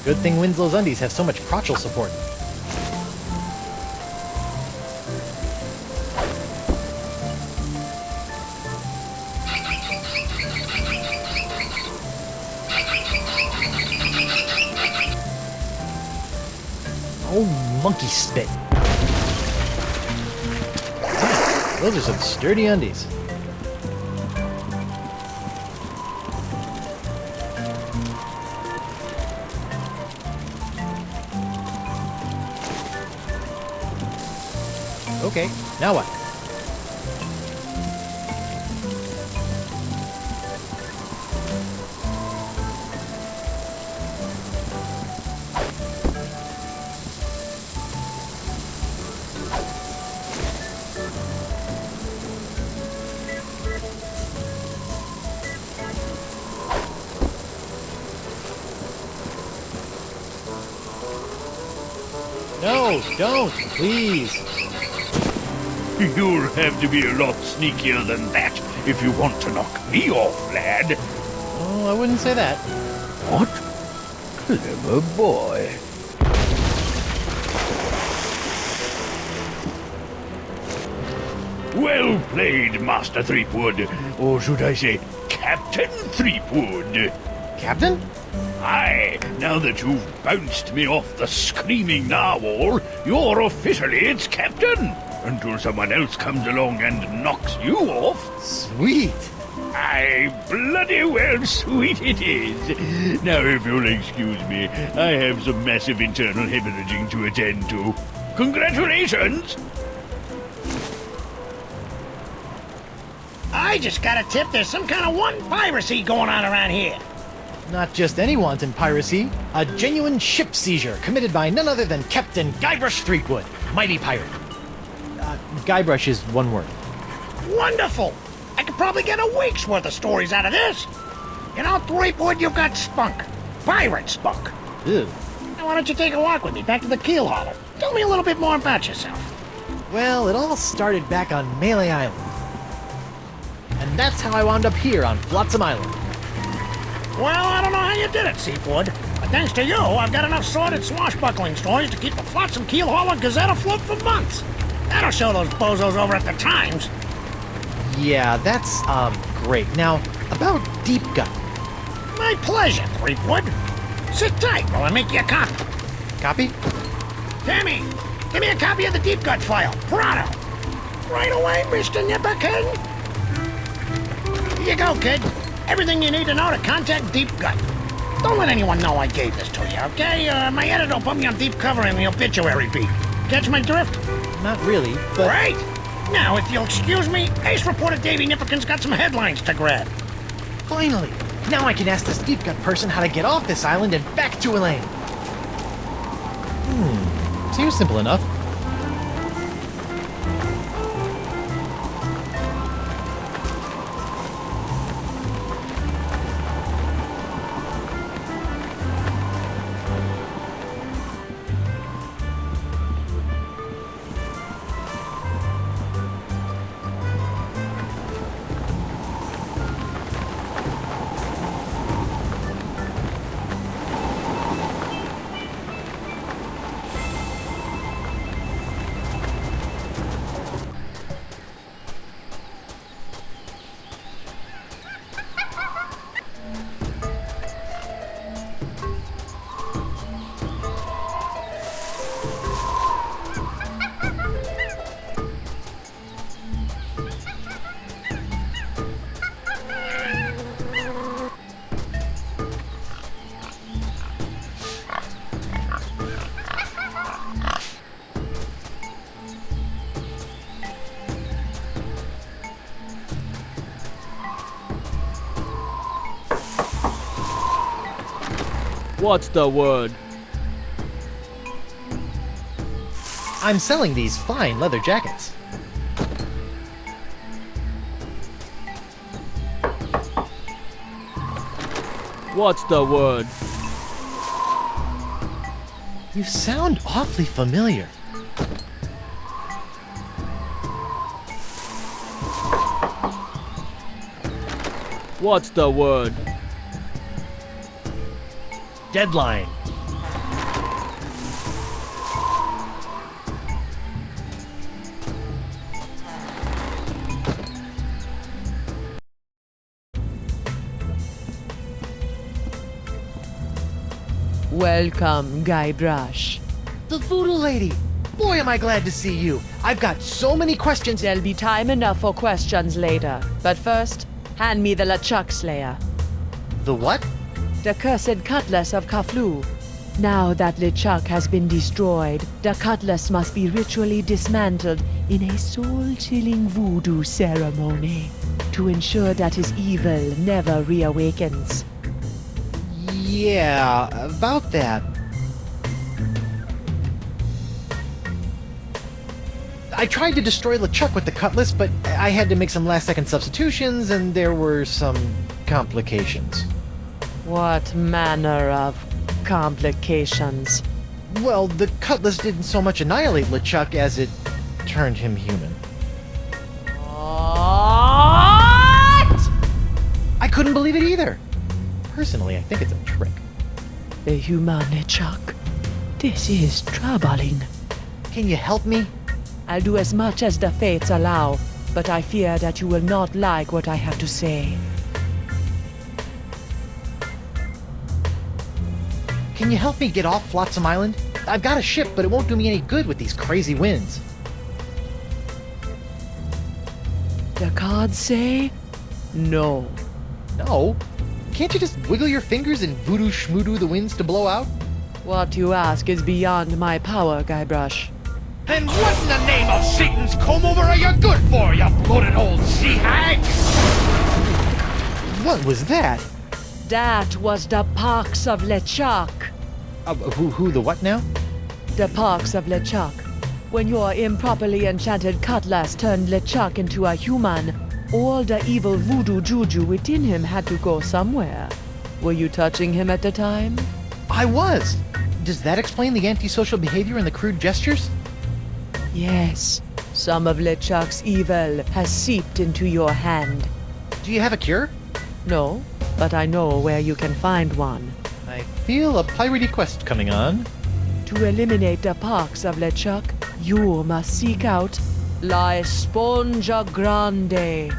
Good thing Winslow's undies have so much crotchal support. Oh, monkey spit. Man, those are some sturdy undies. Okay, now what? No, don't, please. You'll have to be a lot sneakier than that if you want to knock me off, lad. Oh, I wouldn't say that. What? Clever boy. Well played, Master Threepwood. Or should I say, Captain Threepwood. Captain? Aye, now that you've bounced me off the screaming narwhal, you're officially its captain. Until someone else comes along and knocks you off. Sweet. Aye, bloody well sweet it is. Now, if you'll excuse me, I have some massive internal hemorrhaging to attend to. Congratulations! I just got a tip there's some kind of wanton piracy going on around here. Not just any wanton piracy, a genuine ship seizure committed by none other than Captain Guybrush Threepwood, mighty pirate. Guybrush is one word. Wonderful! I could probably get a week's worth of stories out of this. You know, Threepwood, you've got spunk. Pirate spunk. Ew. Now, why don't you take a walk with me back to the Keelhuller? Tell me a little bit more about yourself. Well, it all started back on Melee Island. And that's how I wound up here on Flotsam Island. Well, I don't know how you did it, Seafood. But thanks to you, I've got enough sordid swashbuckling stories to keep the Flotsam Keelhuller Gazette afloat for months. That'll show those bozos over at the Times. Yeah, that's, great. Now, about Deep Gut. My pleasure, Threepwood. Sit tight while I make you a copy. Copy? Tammy, give me a copy of the Deep Gut file. Pronto. Right away, Mr. Nipperkin. Here you go, kid. Everything you need to know to contact Deep Gut. Don't let anyone know I gave this to you, okay? My editor will put me on deep cover in the obituary beat. Catch my drift? Not really, but... Great! Now, if you'll excuse me, Ace reporter Davey Nipperkin's got some headlines to grab. Finally! Now I can ask this deep-gut person how to get off this island and back to Elaine. Seems simple enough. What's the word? I'm selling these fine leather jackets. What's the word? You sound awfully familiar. What's the word? Deadline. Welcome, Guybrush. The Voodoo Lady! Boy, am I glad to see you. I've got so many questions. There'll be time enough for questions later. But first, hand me the LeChuck Slayer. The what? The cursed cutlass of Kaflu. Now that LeChuck has been destroyed, the cutlass must be ritually dismantled in a soul-chilling voodoo ceremony to ensure that his evil never reawakens. Yeah, about that. I tried to destroy LeChuck with the cutlass, but I had to make some last-second substitutions, and there were some complications. What manner of complications? Well, the cutlass didn't so much annihilate LeChuck as it turned him human. What? I couldn't believe it either. Personally, I think it's a trick. The human LeChuck. This is troubling. Can you help me? I'll do as much as the fates allow, but I fear that you will not like what I have to say. Can you help me get off Flotsam Island? I've got a ship, but it won't do me any good with these crazy winds. The cards say no. No? Can't you just wiggle your fingers and voodoo schmoodoo the winds to blow out? What you ask is beyond my power, Guybrush. Then what in the name of Satan's comb-over are you good for, you bloated old sea hag? What was that? That was the pox of LeChuck. Who the what now? The pox of LeChuck. When your improperly enchanted cutlass turned LeChuck into a human, all the evil voodoo juju within him had to go somewhere. Were you touching him at the time? I was! Does that explain the antisocial behavior and the crude gestures? Yes. Some of LeChuck's evil has seeped into your hand. Do you have a cure? No, but I know where you can find one. I feel a piratey quest coming on. To eliminate the pox of LeChuck, you must seek out La Esponja Grande.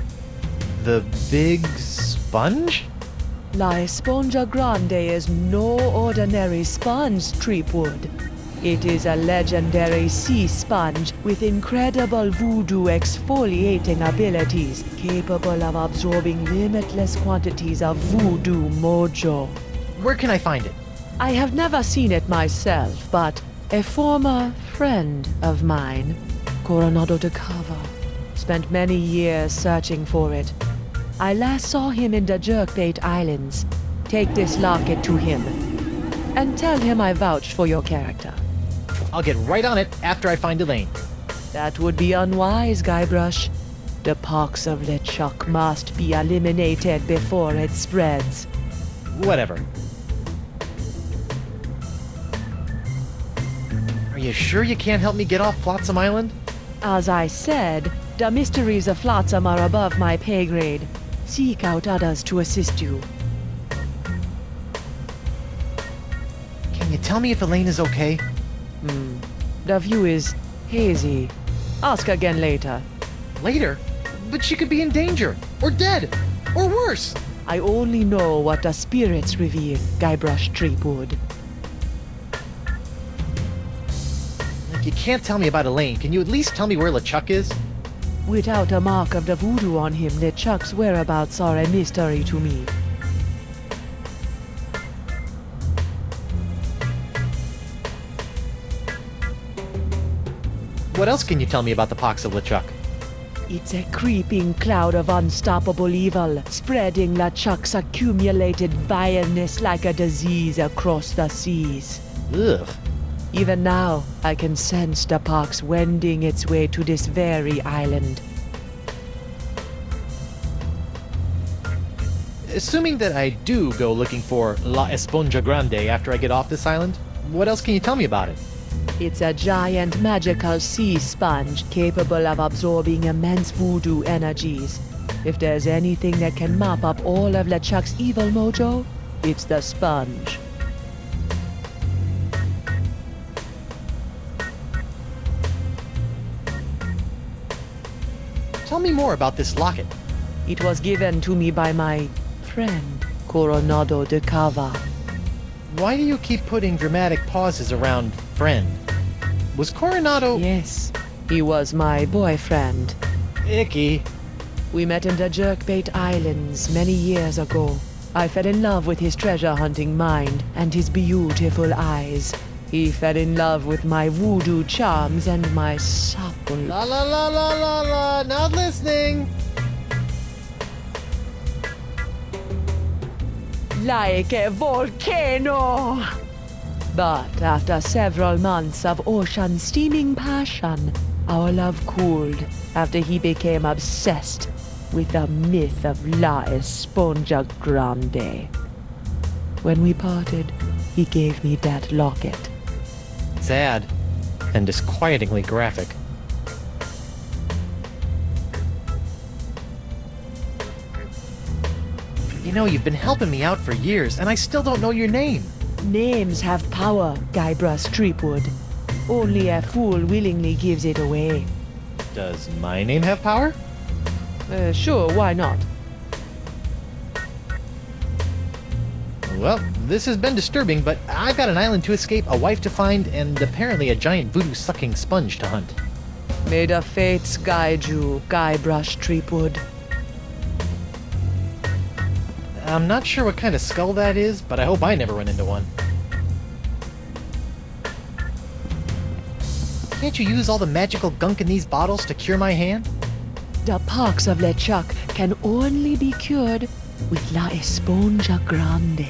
The big sponge? La Esponja Grande is no ordinary sponge, Treepwood. It is a legendary sea sponge with incredible voodoo exfoliating abilities, capable of absorbing limitless quantities of voodoo mojo. Where can I find it? I have never seen it myself, but a former friend of mine, Coronado de Cava, spent many years searching for it. I last saw him in the Jerkbait Islands. Take this locket to him. And tell him I vouched for your character. I'll get right on it after I find Elaine. That would be unwise, Guybrush. The pox of LeChuck must be eliminated before it spreads. Whatever. Are you sure you can't help me get off Flotsam Island? As I said, the mysteries of Flotsam are above my pay grade. Seek out others to assist you. Can you tell me if Elaine is okay? The view is hazy. Ask again later. Later? But she could be in danger, or dead, or worse. I only know what the spirits reveal, Guybrush Threepwood. If you can't tell me about Elaine, can you at least tell me where LeChuck is? Without a mark of the voodoo on him, LeChuck's whereabouts are a mystery to me. What else can you tell me about the pox of LeChuck? It's a creeping cloud of unstoppable evil, spreading LeChuck's accumulated vileness like a disease across the seas. Ugh. Even now, I can sense the pox wending its way to this very island. Assuming that I do go looking for La Esponja Grande after I get off this island, what else can you tell me about it? It's a giant magical sea sponge capable of absorbing immense voodoo energies. If there's anything that can mop up all of LeChuck's evil mojo, it's the sponge. Tell me more about this locket. It was given to me by my friend, Coronado de Cava. Why do you keep putting dramatic pauses around friend? Was Coronado... Yes, he was my boyfriend. Icky. We met in the Jerkbait Islands many years ago. I fell in love with his treasure-hunting mind and his beautiful eyes. He fell in love with my voodoo charms and my supple... La la la la la la, not listening! Like a volcano! But after several months of ocean-steaming passion, our love cooled after he became obsessed with the myth of La Esponja Grande. When we parted, he gave me that locket. Sad. And disquietingly graphic. You know, you've been helping me out for years, and I still don't know your name. Names have power, Guybrush Threepwood. Only a fool willingly gives it away. Does my name have power? Sure, why not? Well, this has been disturbing, but I've got an island to escape, a wife to find, and apparently a giant voodoo-sucking sponge to hunt. May the fates guide you, Guybrush Threepwood. I'm not sure what kind of skull that is, but I hope I never run into one. Can't you use all the magical gunk in these bottles to cure my hand? The pox of LeChuck can only be cured with La Esponja Grande.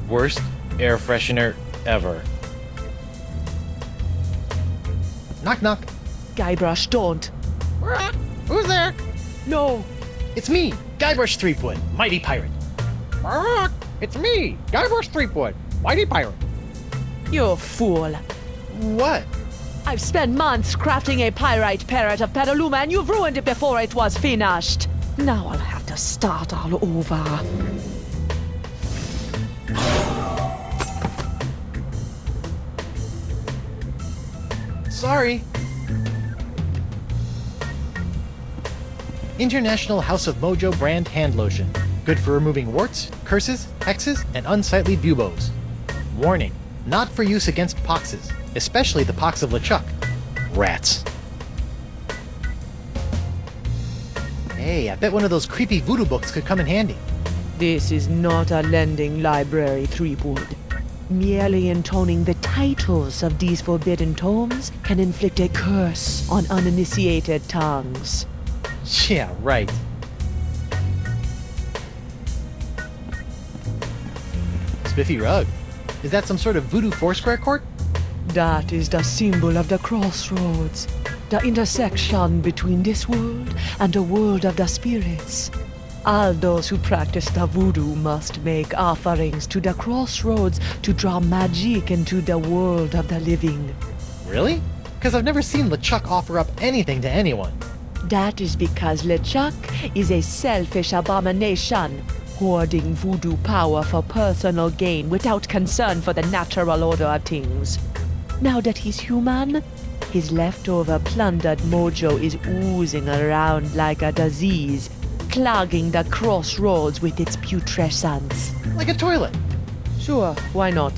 Worst air freshener ever. Knock knock. Guybrush, don't. Who's there? No. It's me, Guybrush Threepwood, mighty pirate. It's me, Guybrush Threepwood, mighty pirate. You fool. What? I've spent months crafting a pyrite parrot of Petaluma and you've ruined it before it was finished. Now I'll have to start all over. Sorry. International House of Mojo brand hand lotion. Good for removing warts, curses, hexes, and unsightly buboes. Warning, not for use against poxes, especially the pox of LeChuck. Rats. Hey, I bet one of those creepy voodoo books could come in handy. This is not a lending library, Threepwood. Merely intoning the titles of these forbidden tomes can inflict a curse on uninitiated tongues. Yeah, right. Spiffy rug. Is that some sort of voodoo foursquare court? That is the symbol of the crossroads, the intersection between this world and the world of the spirits. All those who practice the voodoo must make offerings to the crossroads to draw magic into the world of the living. Really? Because I've never seen LeChuck offer up anything to anyone. That is because LeChuck is a selfish abomination, hoarding voodoo power for personal gain without concern for the natural order of things. Now that he's human, his leftover plundered mojo is oozing around like a disease, clogging the crossroads with its putrescence. Like a toilet. Sure, why not?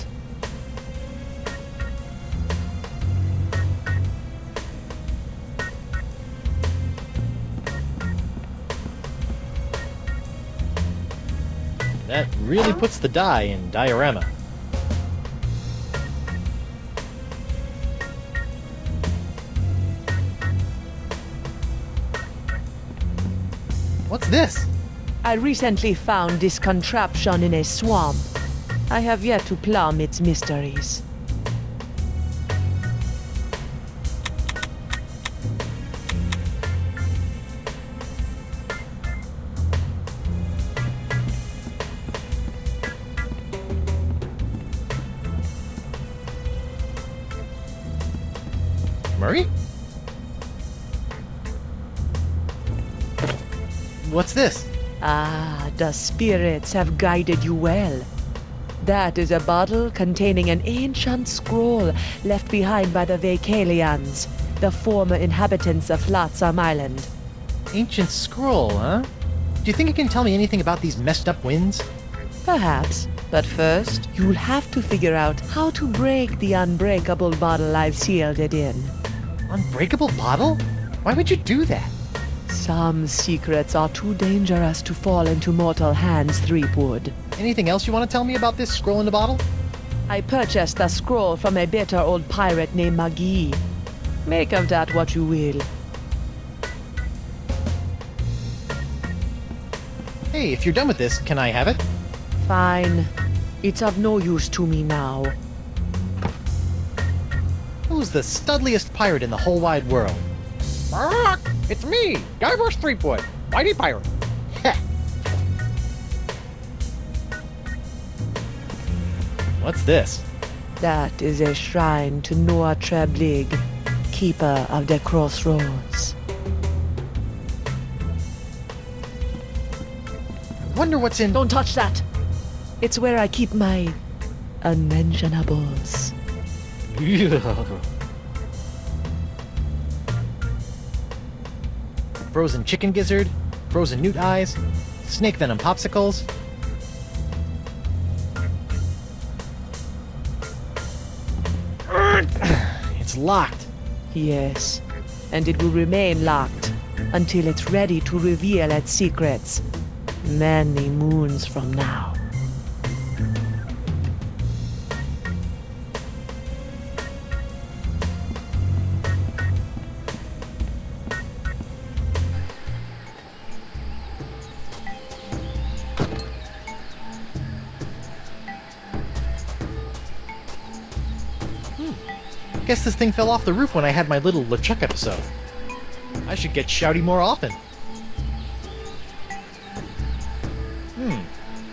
That really puts the die in diorama. What's this? I recently found this contraption in a swamp. I have yet to plumb its mysteries. Murray? What's this? Ah, the spirits have guided you well. That is a bottle containing an ancient scroll left behind by the Vacalians, the former inhabitants of Flotsam Island. Ancient scroll, huh? Do you think it can tell me anything about these messed up winds? Perhaps, but first, you'll have to figure out how to break the unbreakable bottle I've sealed it in. Unbreakable bottle? Why would you do that? Some secrets are too dangerous to fall into mortal hands, Threepwood. Anything else you want to tell me about this scroll in the bottle? I purchased the scroll from a bitter old pirate named McGee. Make of that what you will. Hey, if you're done with this, can I have it? Fine. It's of no use to me now. Who's the studliest pirate in the whole wide world? It's me, Guybrush Threepwood, mighty pirate. Heh. What's this? That is a shrine to Noah Treblig, keeper of the crossroads. Wonder what's in... Don't touch that! It's where I keep my unmentionables. Frozen chicken gizzard, frozen newt eyes, snake venom popsicles. It's locked. Yes, and it will remain locked until it's ready to reveal its secrets many moons from now. Guess this thing fell off the roof when I had my little LeChuck episode. I should get shouty more often.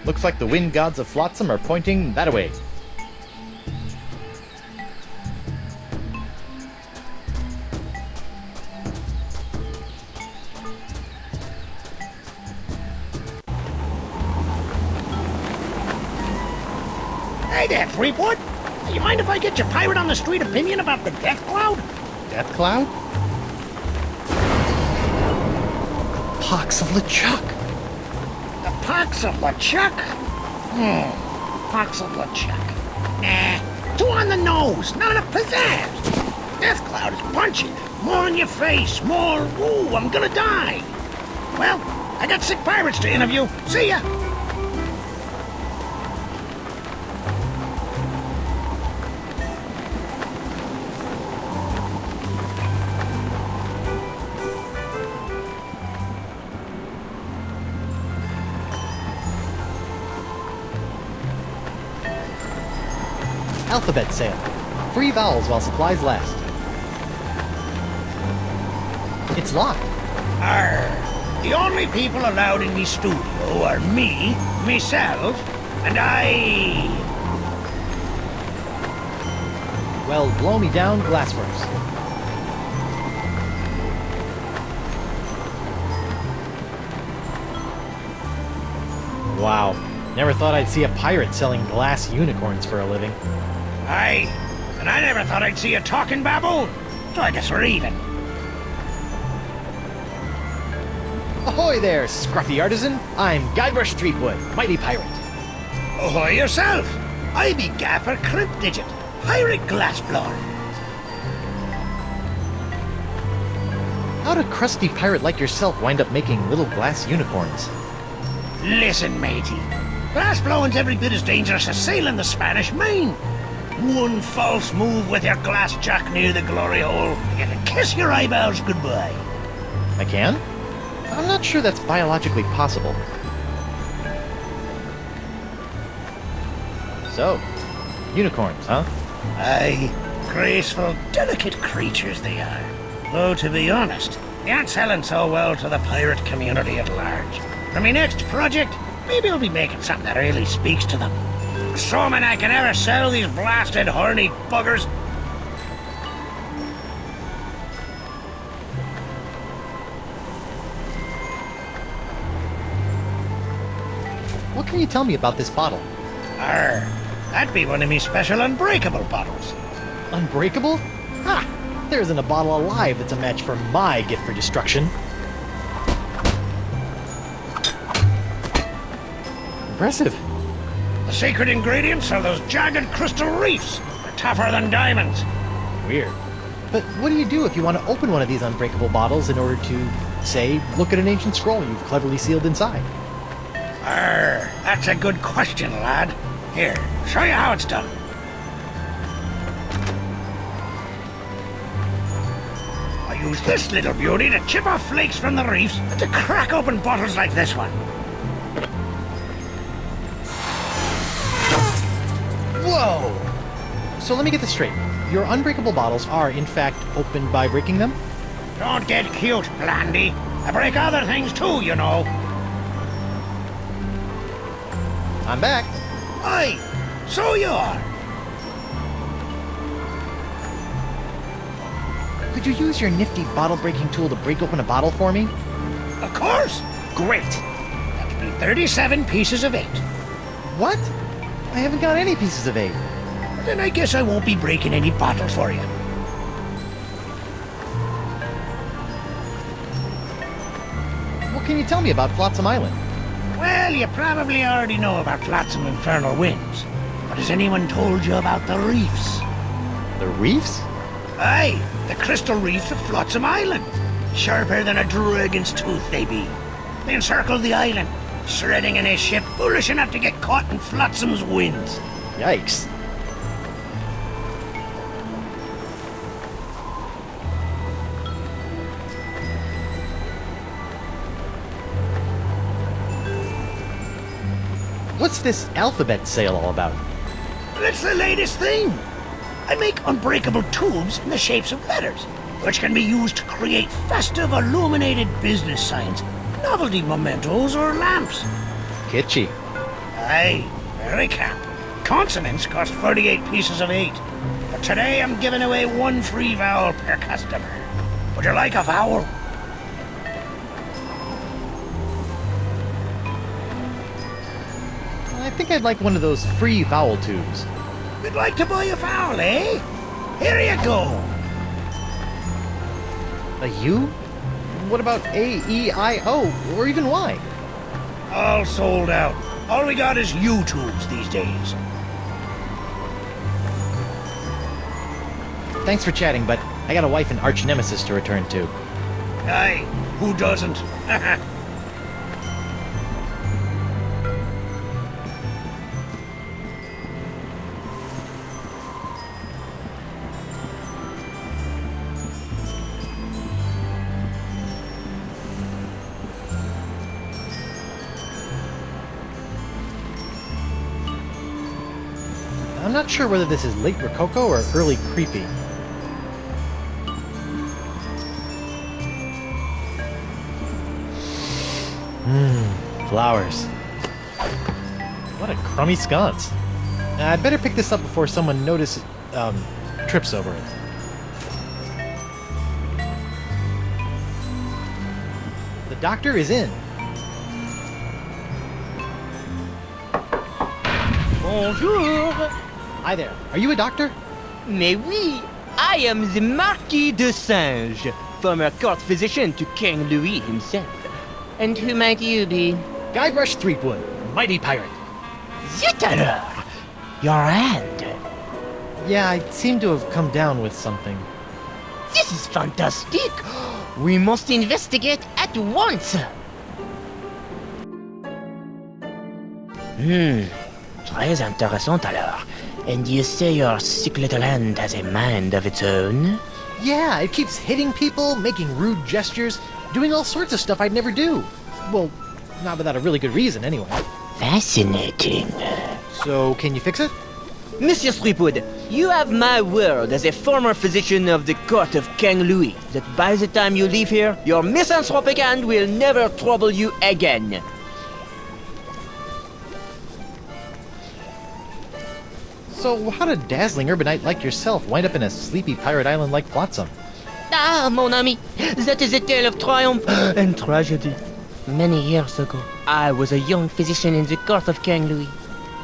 Looks like the wind gods of Flotsam are pointing that-a-way. Hey there, Threepwood. You mind if I get your pirate on the street opinion about the death cloud? Death cloud? Pox of LeChuck! The pox of LeChuck? Pox of LeChuck. Nah, too on the nose, not enough pizzazz. Death cloud is punchy. More in your face, more, ooh, I'm gonna die. Well, I got sick pirates to interview. See ya! Alphabet sale. Free vowels while supplies last. It's locked. The only people allowed in the studio are me, myself, and I... Well, blow me down, Glassworks. Wow. Never thought I'd see a pirate selling glass unicorns for a living. Aye, and I never thought I'd see a talking baboon. So I guess we're even. Ahoy there, scruffy artisan. I'm Guybrush Threepwood, mighty pirate. Ahoy yourself. I be Gaffer Cryptdigit, pirate glassblower. How'd a crusty pirate like yourself wind up making little glass unicorns? Listen, matey. Glassblowing's every bit as dangerous as sailing the Spanish Main. One false move with your glass jack near the glory hole, you can kiss your eyeballs goodbye. I can? I'm not sure that's biologically possible. So, unicorns, huh? Aye, graceful, delicate creatures they are. Though, to be honest, they aren't selling so well to the pirate community at large. For my next project, maybe I'll be making something that really speaks to them. Assuming I can ever sell these blasted horny buggers. What can you tell me about this bottle? That'd be one of me special unbreakable bottles. Unbreakable? Ha! There isn't a bottle alive that's a match for my gift for destruction. Impressive. The secret ingredients are those jagged crystal reefs. They're tougher than diamonds. Weird. But what do you do if you want to open one of these unbreakable bottles in order to, say, look at an ancient scroll you've cleverly sealed inside? That's a good question, lad. Here, show you how it's done. I use this little beauty to chip off flakes from the reefs and to crack open bottles like this one. Whoa! So let me get this straight. Your unbreakable bottles are, in fact, opened by breaking them? Don't get cute, Blandy. I break other things too, you know. I'm back. Aye, so you are. Could you use your nifty bottle-breaking tool to break open a bottle for me? Of course. Great! That'll be 37 pieces of 8. What? I haven't got any pieces of 8. Then I guess I won't be breaking any bottles for you. What can you tell me about Flotsam Island? Well, you probably already know about Flotsam Infernal Winds. But has anyone told you about the reefs? The reefs? Aye, the crystal reefs of Flotsam Island. Sharper than a dragon's tooth they be. They encircle the island, shredding in a ship foolish enough to get caught in Flotsam's winds. Yikes. What's this alphabet sale all about? Well, it's the latest thing. I make unbreakable tubes in the shapes of letters, which can be used to create festive illuminated business signs, novelty mementos, or lamps. Kitschy. Aye, very camp. Consonants cost 48 pieces of 8. But today I'm giving away 1 free vowel per customer. Would you like a vowel? I think I'd like one of those free vowel tubes. You'd like to buy a vowel, eh? Here you go. A U? What about A, E, I, O, or even Y? All sold out. All we got is U-tubes these days. Thanks for chatting, but I got a wife and arch nemesis to return to. Aye, who doesn't? I'm not sure whether this is late Rococo or early creepy. Flowers. What a crummy sconce. I'd better pick this up before someone trips over it. The doctor is in. Bonjour. Hi there. Are you a doctor? Mais oui, I am the Marquis DeSinge, former court physician to King Louis himself. And who might you be? Guybrush Threepwood, mighty pirate. Zut alors! Your hand. Yeah, I seem to have come down with something. This is fantastic. We must investigate at once. Très intéressant alors. And you say your sick little hand has a mind of its own? Yeah, it keeps hitting people, making rude gestures, doing all sorts of stuff I'd never do. Well, not without a really good reason, anyway. Fascinating. So, can you fix it? Monsieur Threepwood, you have my word as a former physician of the court of King Louis that by the time you leave here, your misanthropic hand will never trouble you again. So, how did dazzling urbanite like yourself wind up in a sleepy pirate island like Flotsam? Ah, mon ami, that is a tale of triumph and tragedy. Many years ago, I was a young physician in the court of King Louis.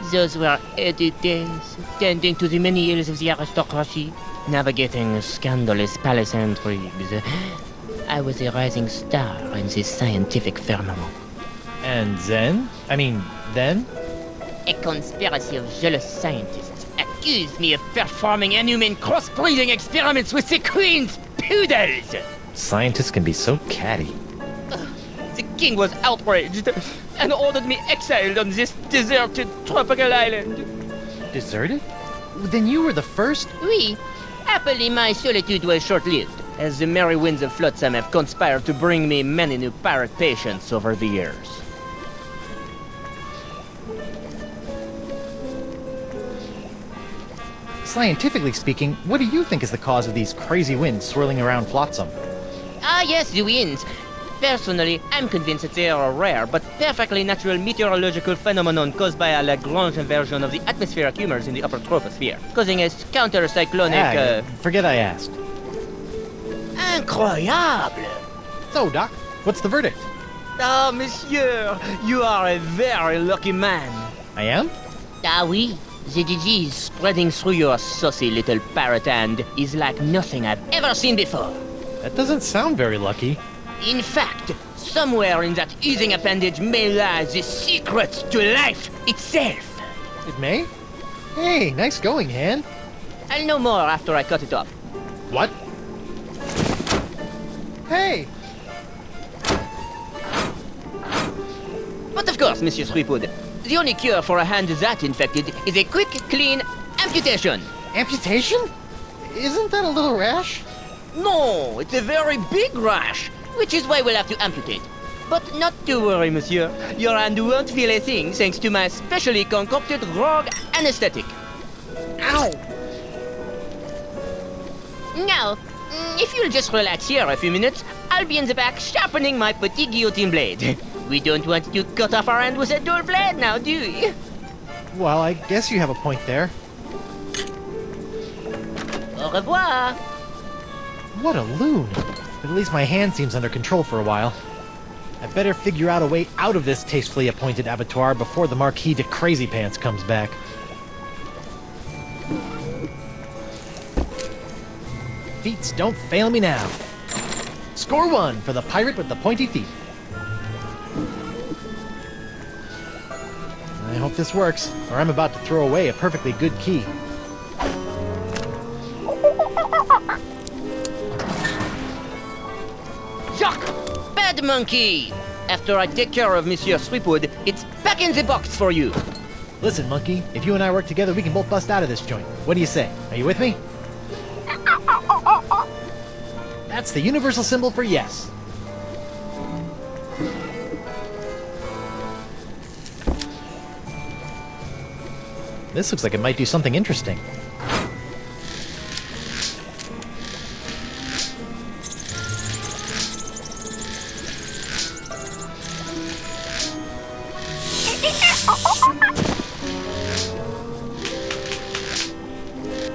Those were heady days, tending to the many ills of the aristocracy, navigating scandalous palace intrigues. I was a rising star in the scientific firmament. And then? A conspiracy of jealous scientists accused me of performing inhuman cross-breeding experiments with the queen's poodles! Scientists can be so catty. The king was outraged and ordered me exiled on this deserted tropical island. Deserted? Then you were the first? Oui. Happily, my solitude was short-lived, as the merry winds of Flotsam have conspired to bring me many new pirate patients over the years. Scientifically speaking, what do you think is the cause of these crazy winds swirling around Flotsam? Ah yes, the winds. Personally, I'm convinced that they are a rare but perfectly natural meteorological phenomenon caused by a Lagrange inversion of the atmospheric humors in the upper troposphere, causing a counter-cyclonic, Forget I asked. Incroyable! So, Doc, what's the verdict? Ah, monsieur, you are a very lucky man. I am? Ah oui, the disease spreading through your saucy little parrot hand is like nothing I've ever seen before. That doesn't sound very lucky. In fact, somewhere in that oozing appendage may lie the secret to life itself. It may? Hey, nice going, hand. I'll know more after I cut it off. What? Hey! But of course, Monsieur Threepwood, the only cure for a hand that infected is a quick, clean amputation. Amputation? Isn't that a little rash? No, it's a very big rash, which is why we'll have to amputate. But not to worry, monsieur. Your hand won't feel a thing thanks to my specially concocted rogue anesthetic. Ow! Now, if you'll just relax here a few minutes, I'll be in the back sharpening my petit guillotine blade. We don't want to cut off our hand with a dull blade now, do we? Well, I guess you have a point there. Au revoir! What a loon! But at least my hand seems under control for a while. I better figure out a way out of this tastefully appointed abattoir before the Marquis de Crazy Pants comes back. Feats don't fail me now. Score 1 for the pirate with the pointy feet. I hope this works, or I'm about to throw away a perfectly good key. Jacques! Bad monkey! After I take care of Monsieur Threepwood, it's back in the box for you. Listen, monkey, if you and I work together, we can both bust out of this joint. What do you say? Are you with me? That's the universal symbol for yes. This looks like it might do something interesting.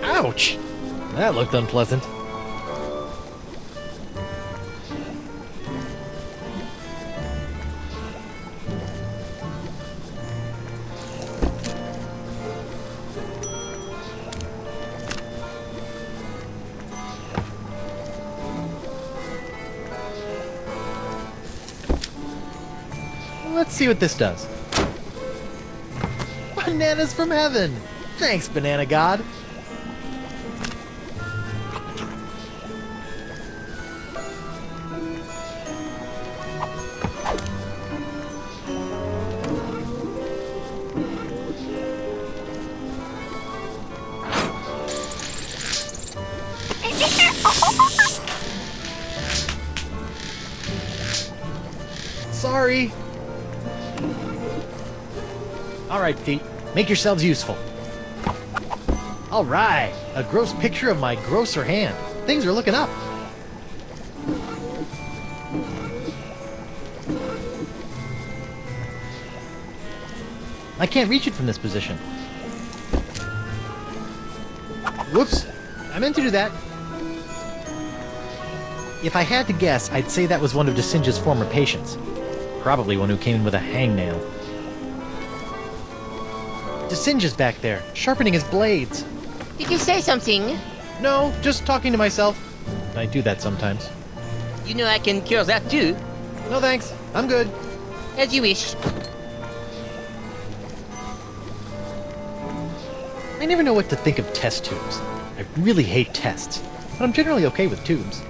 Ouch! That looked unpleasant. Let's see what this does. Bananas from heaven! Thanks, Banana God! Sorry! Alright, feet. Make yourselves useful. Alright! A gross picture of my grosser hand. Things are looking up. I can't reach it from this position. Whoops! I meant to do that. If I had to guess, I'd say that was one of DeSinge's former patients. Probably one who came in with a hangnail. DeSinge is back there, sharpening his blades. Did you say something? No, just talking to myself. I do that sometimes. You know I can cure that too. No thanks, I'm good. As you wish. I never know what to think of test tubes. I really hate tests, but I'm generally okay with tubes.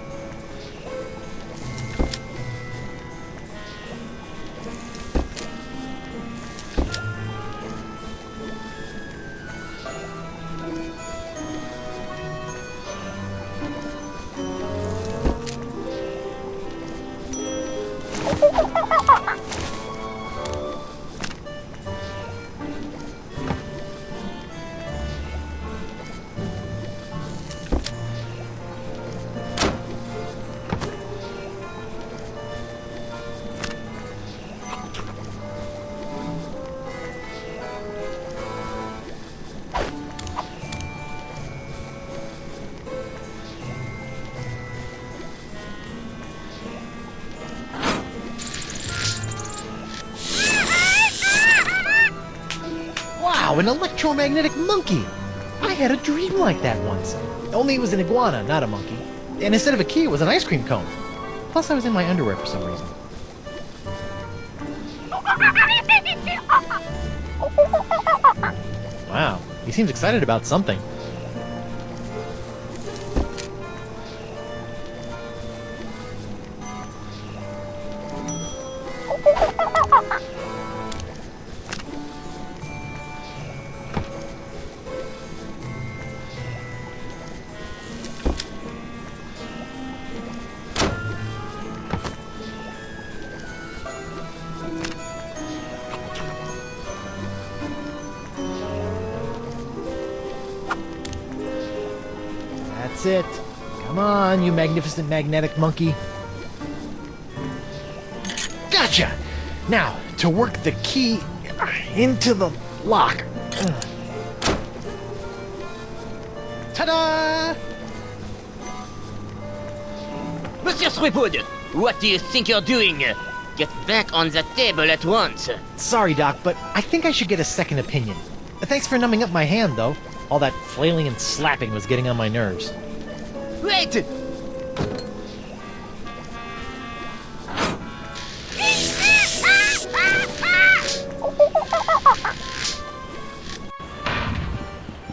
Wow, an electromagnetic monkey! I had a dream like that once. Only it was an iguana, not a monkey. And instead of a key, it was an ice cream cone. Plus, I was in my underwear for some reason. Wow, he seems excited about something. That's it. Come on, you magnificent magnetic monkey. Gotcha! Now, to work the key into the lock. Ta-da! Monsieur Threepwood, what do you think you're doing? Get back on the table at once. Sorry, Doc, but I think I should get a second opinion. Thanks for numbing up my hand, though. All that flailing and slapping was getting on my nerves. Wait!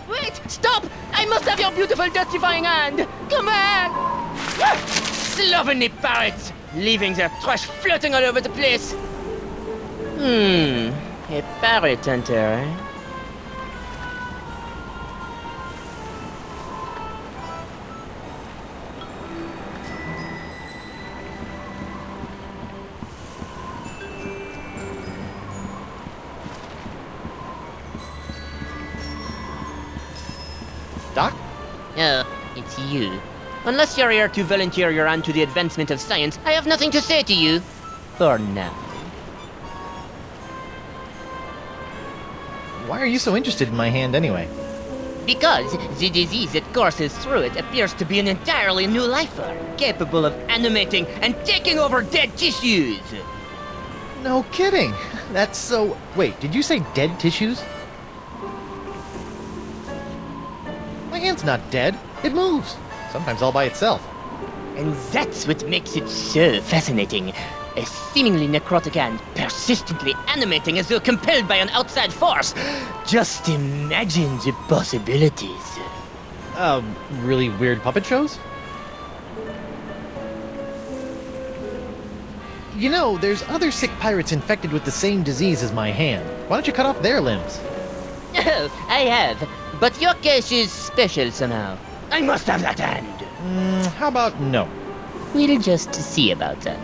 Wait! Stop! I must have your beautiful dirtifying hand! Come back! Slovenly parrots! Leaving their trash floating all over the place! A parrot hunter, eh? Oh, it's you. Unless you're here to volunteer your hand to the advancement of science, I have nothing to say to you. For now. Why are you so interested in my hand anyway? Because the disease that courses through it appears to be an entirely new life form, capable of animating and taking over dead tissues. No kidding! That's so... Wait, did you say dead tissues? My hand's not dead. It moves. Sometimes all by itself. And that's what makes it so fascinating. A seemingly necrotic hand, persistently animating as though compelled by an outside force. Just imagine the possibilities. Really weird puppet shows? You know, there's other sick pirates infected with the same disease as my hand. Why don't you cut off their limbs? Oh, I have. But your case is special somehow. I must have that hand. How about no? We'll just see about that.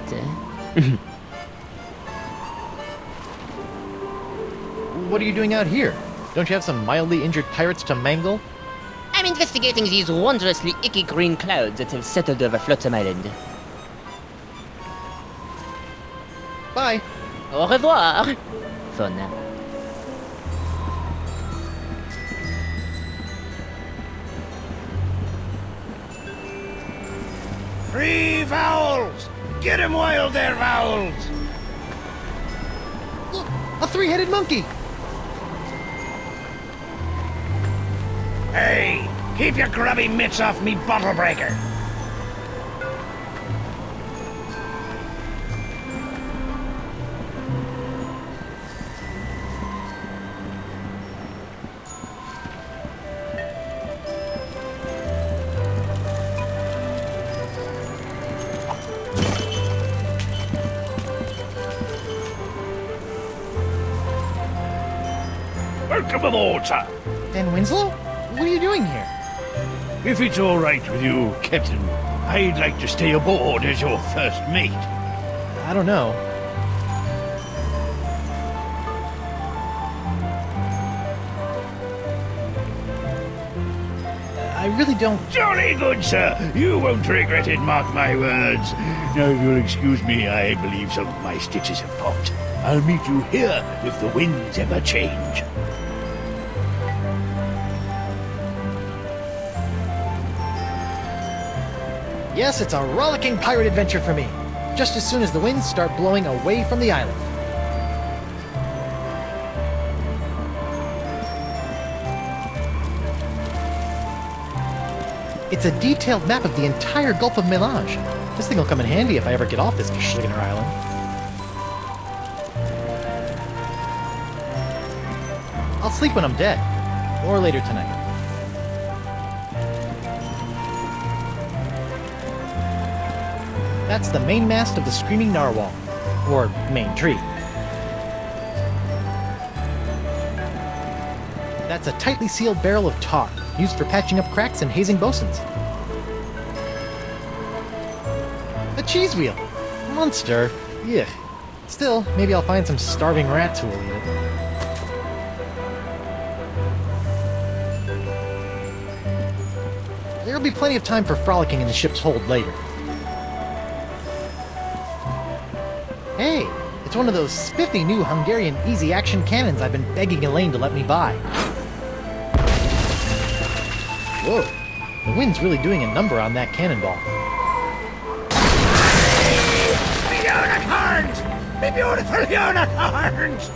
What are you doing out here? Don't you have some mildly injured pirates to mangle? I'm investigating these wondrously icky green clouds that have settled over Flotsam Island. Bye. Au revoir. For now. Free vowels! Get him while they're vowels! Look, a three-headed monkey! Hey, keep your grubby mitts off me bottle breaker! Welcome aboard, sir. Dan Winslow? What are you doing here? If it's all right with you, Captain, I'd like to stay aboard as your first mate. I don't know. I really don't... Jolly good, sir. You won't regret it, mark my words. Now, if you'll excuse me, I believe some of my stitches have popped. I'll meet you here if the winds ever change. Yes, it's a rollicking pirate adventure for me. Just as soon as the winds start blowing away from the island. It's a detailed map of the entire Gulf of Melange. This thing will come in handy if I ever get off this Keelhuller Island. I'll sleep when I'm dead. Or later tonight. That's the main mast of the Screaming Narwhal. Or main tree. That's a tightly sealed barrel of tar, used for patching up cracks and hazing bosuns. A cheese wheel! Monster! Yuck. Still, maybe I'll find some starving rats who will eat it. There'll be plenty of time for frolicking in the ship's hold later. Hey, it's one of those spiffy new Hungarian easy-action cannons I've been begging Elaine to let me buy. Whoa, the wind's really doing a number on that cannonball. Unicorns! Me beautiful unicorns!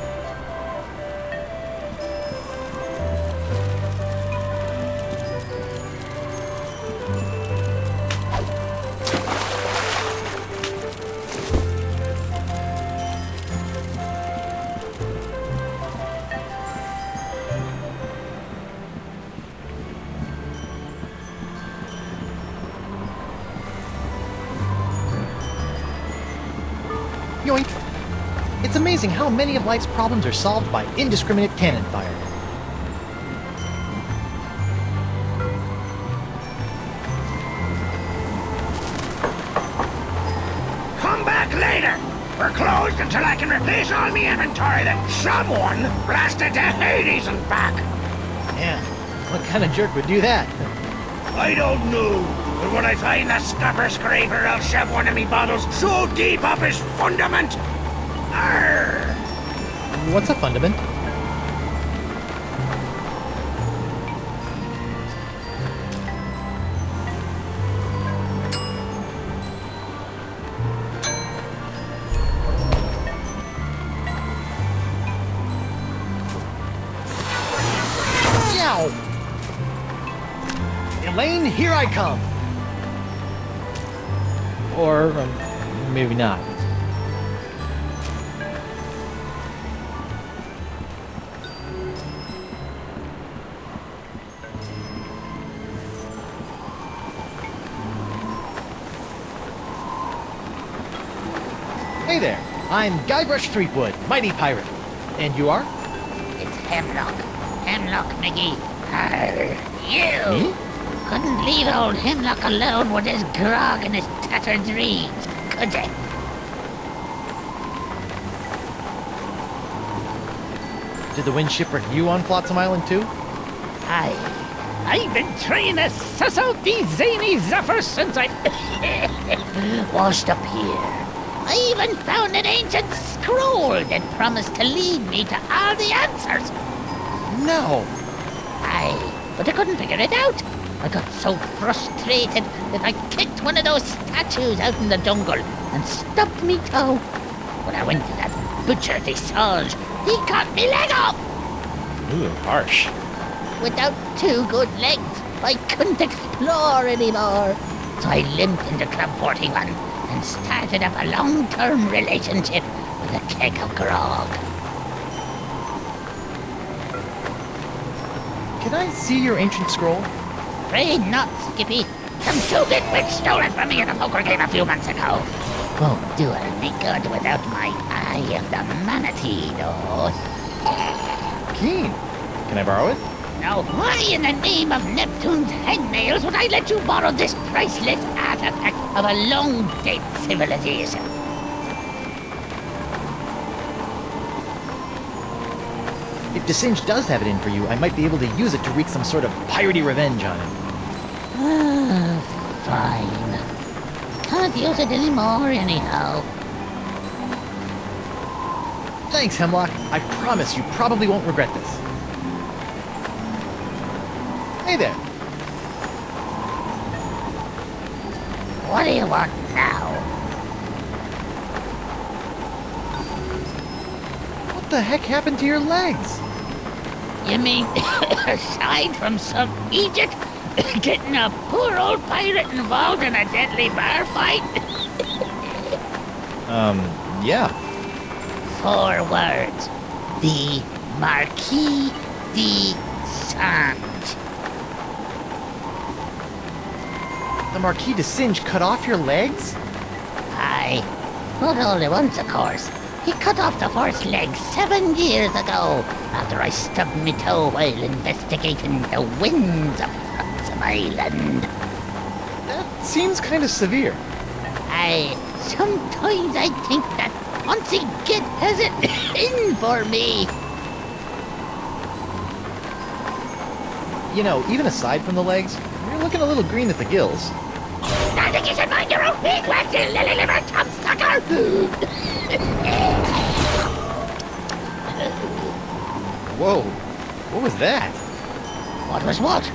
Yoink! It's amazing how many of life's problems are solved by indiscriminate cannon fire. Come back later! We're closed until I can replace all me inventory that someone blasted to Hades and back! Yeah, what kind of jerk would do that? I don't know. But when I find that scupper scraper, I'll shove one of me bottles so deep up his fundament. Arr! What's a fundament? Elaine, here I come! Or maybe not. Hey there, I'm Guybrush Threepwood, mighty pirate. And you are? It's Hemlock. Hemlock McGee. You! Me? Couldn't leave old Hemlock alone with his grog and his tattered dreams, could you? Did the wind shipwreck you on Flotsam Island too? I've been trying to suss out these zany zephyrs since I washed up here. I even found an ancient scroll that promised to lead me to all the answers. No! But I couldn't figure it out. I got so frustrated that I kicked one of those statues out in the jungle and stubbed me toe. When I went to that butcher DeSinge, he cut me leg off. Ooh, harsh. Without 2 good legs, I couldn't explore anymore. So I limped into Club 41 and started up a long-term relationship with a keg of grog. Can I see your ancient scroll? Afraid not, Skippy. Some 2-bit witch stole it from me in a poker game a few months ago. Won't do it any good without my Eye of the Manatee, though. Keen. Can I borrow it? Now, why in the name of Neptune's hangnails would I let you borrow this priceless artifact of a long-dead civilization? If DeSinge does have it in for you, I might be able to use it to wreak some sort of piratey revenge on him. Fine. Can't use it anymore, anyhow. Thanks, Hemlock. I promise you probably won't regret this. Hey there. What do you want now? What the heck happened to your legs? You mean, aside from some Egypt getting a poor old pirate involved in a deadly bar fight? Yeah. 4 words. The Marquis DeSinge. The Marquis DeSinge cut off your legs? Aye. Not all at once, of course. He cut off the first leg 7 years ago, after I stubbed me toe while investigating the winds of Flotsam Island. That seems kind of severe. Aye, sometimes I think that once he has it in for me. You know, even aside from the legs, you're looking a little green at the gills. I think you should mind your own beeswax, you lily-livered tub-sucker! Whoa, what was that? What was what?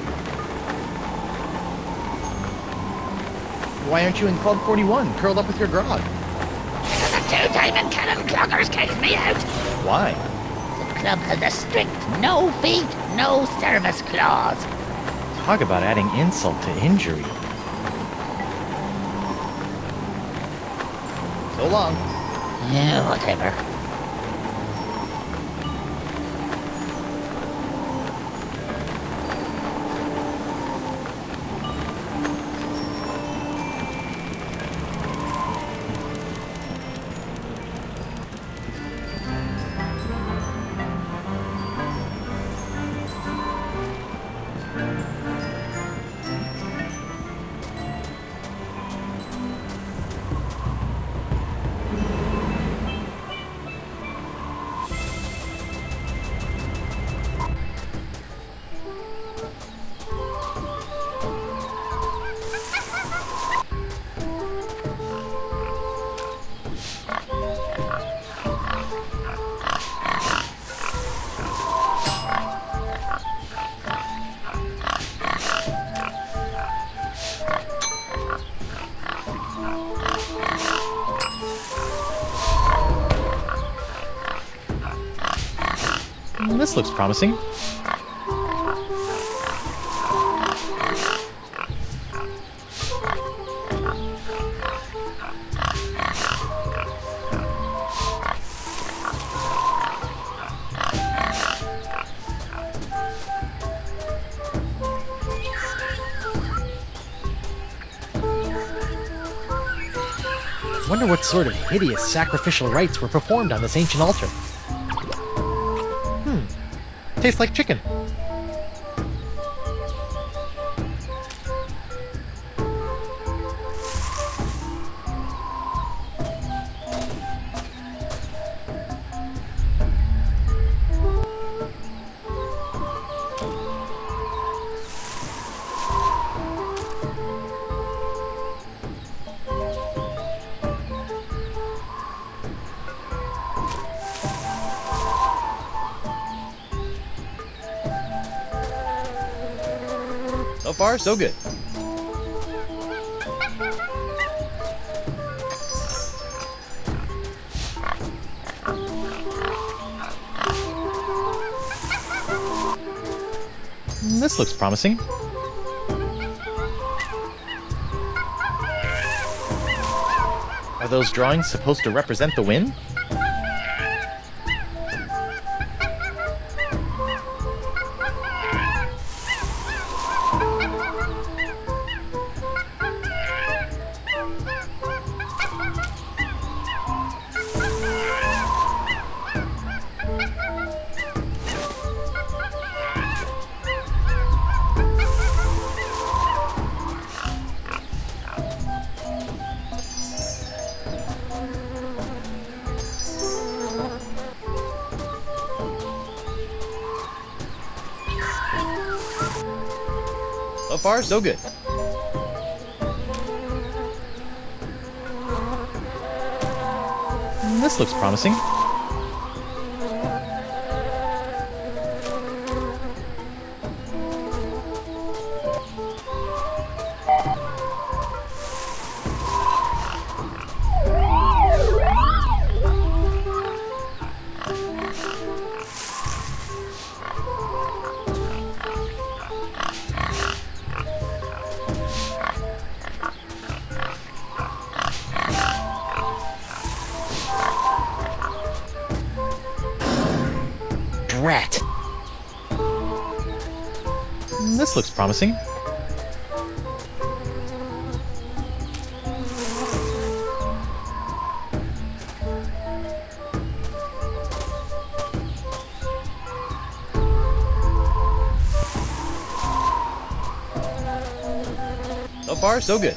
Why aren't you in Club 41, curled up with your grog? The 2-diamond cannon cloggers kicked me out. Why? The club has a strict no feet, no service clause. Talk about adding insult to injury. So long. Yeah, whatever. This looks promising. Wonder what sort of hideous sacrificial rites were performed on this ancient altar. Tastes like chicken. So far, so good. This looks promising. Are those drawings supposed to represent the wind? So far, so good. This looks promising. Rat. This looks promising. So far, so good.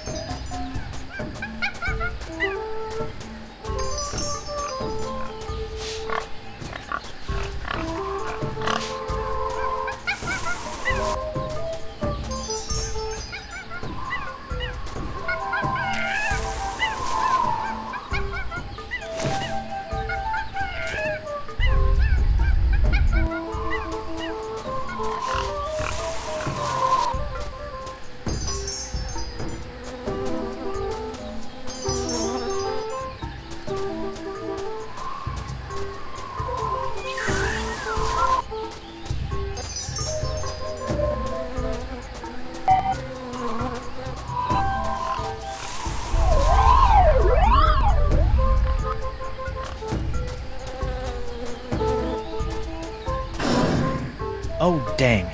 Oh, dang.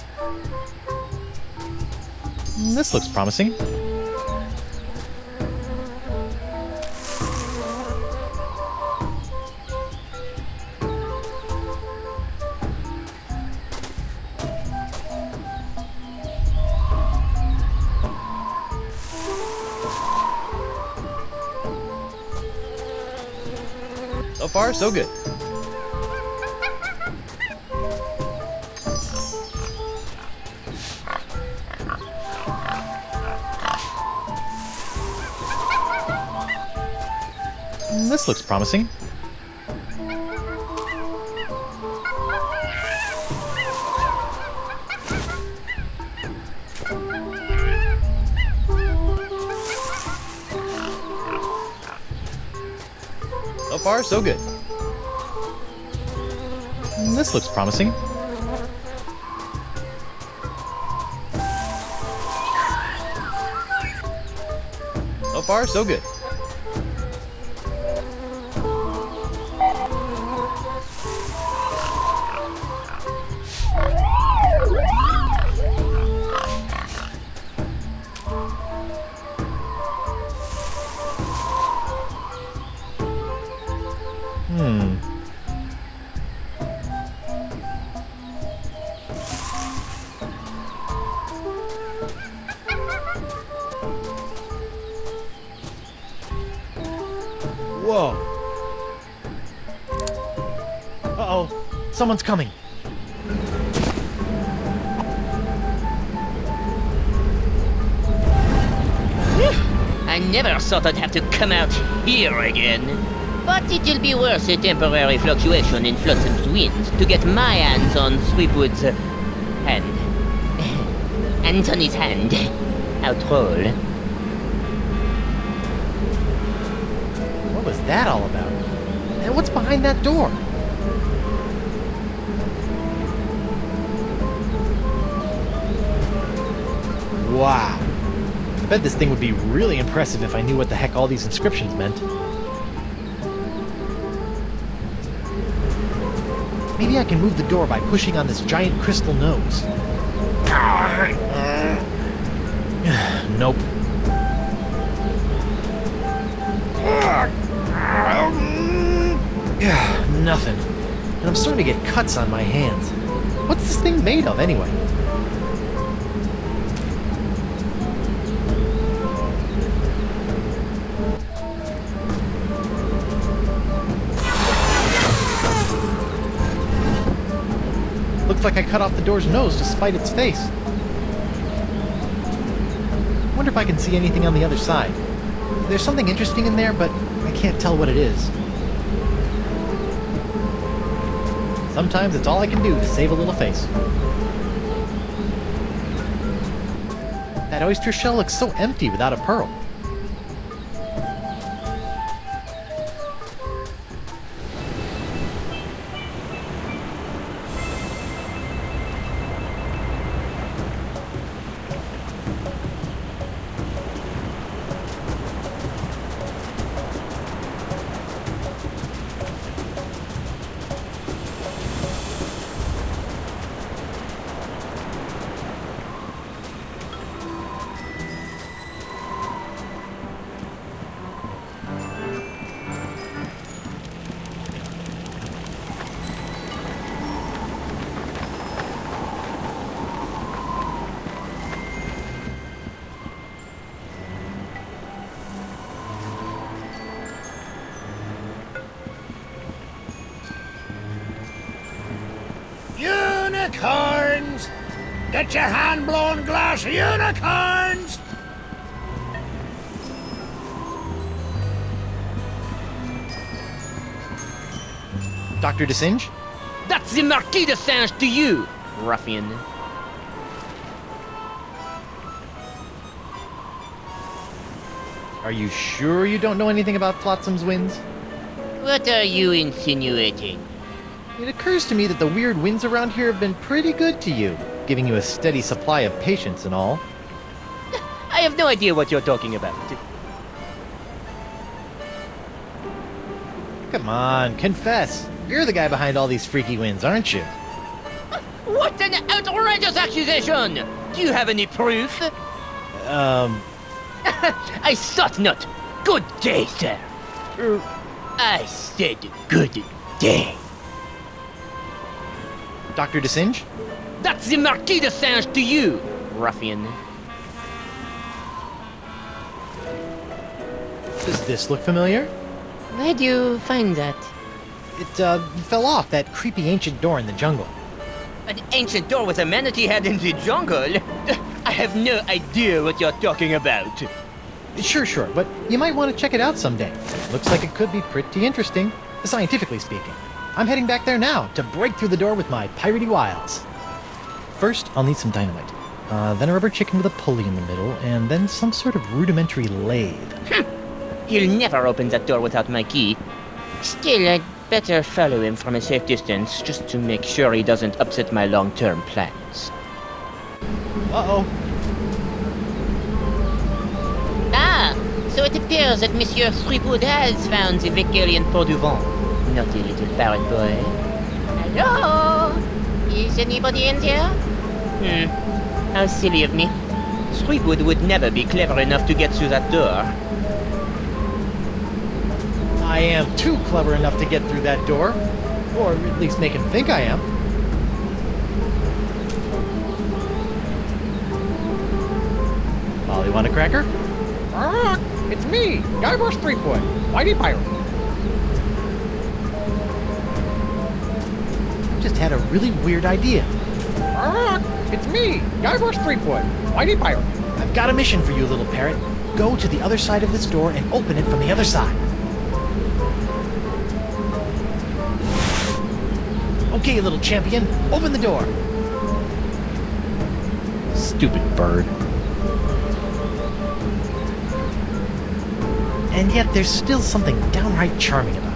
This looks promising. So far, so good. This looks promising. So far, so good. This looks promising. So far, so good. Whoa. Uh-oh. Someone's coming. I never thought I'd have to come out here again. But it'll be worth a temporary fluctuation in Flotsam's winds to get my hands on Sweetwood's hand. Anthony's hand. How droll. What was that all about? And what's behind that door? Wow. I bet this thing would be really impressive if I knew what the heck all these inscriptions meant. Maybe I can move the door by pushing on this giant crystal nose. Nope. Nothing. And I'm starting to get cuts on my hands. What's this thing made of, anyway? Looks like I cut off the door's nose to spite its face. Wonder if I can see anything on the other side. There's something interesting in there, but I can't tell what it is. Sometimes it's all I can do to save a little face. That oyster shell looks so empty without a pearl. Unicorns! Get your hand-blown glass unicorns! Dr. DeSinge? That's the Marquis de Singe to you, ruffian. Are you sure you don't know anything about Flotsam's winds? What are you insinuating? It occurs to me that the weird winds around here have been pretty good to you, giving you a steady supply of patience and all. I have no idea what you're talking about. Come on, confess. You're the guy behind all these freaky winds, aren't you? What an outrageous accusation! Do you have any proof? I thought not. Good day, sir. I said good day. Dr. DeSinge? That's the Marquis de Singe to you, ruffian. Does this look familiar? Where do you find that? It, fell off that creepy ancient door in the jungle. An ancient door with a manatee head in the jungle? I have no idea what you're talking about. Sure, but you might want to check it out someday. Looks like it could be pretty interesting, scientifically speaking. I'm heading back there now to break through the door with my piratey wiles. First, I'll need some dynamite. Then a rubber chicken with a pulley in the middle, and then some sort of rudimentary lathe. You'll never open that door without my key. Still, Better follow him from a safe distance, just to make sure he doesn't upset my long-term plans. Uh-oh. Ah, so it appears that Monsieur Threepwood has found the Vecalian Port du Vent. Naughty little parrot boy. Hello? Is anybody in there? How silly of me. Threepwood would never be clever enough to get through that door. I am too clever enough to get through that door. Or at least make him think I am. Molly, want a cracker? It's me, Guybrush Threepwood, Mighty Pirate. Just had a really weird idea. It's me, Guybrush Threepwood, Mighty Pirate. I've got a mission for you, little parrot. Go to the other side of this door and open it from the other side. Okay, little champion, open the door. Stupid bird. And yet there's still something downright charming about it.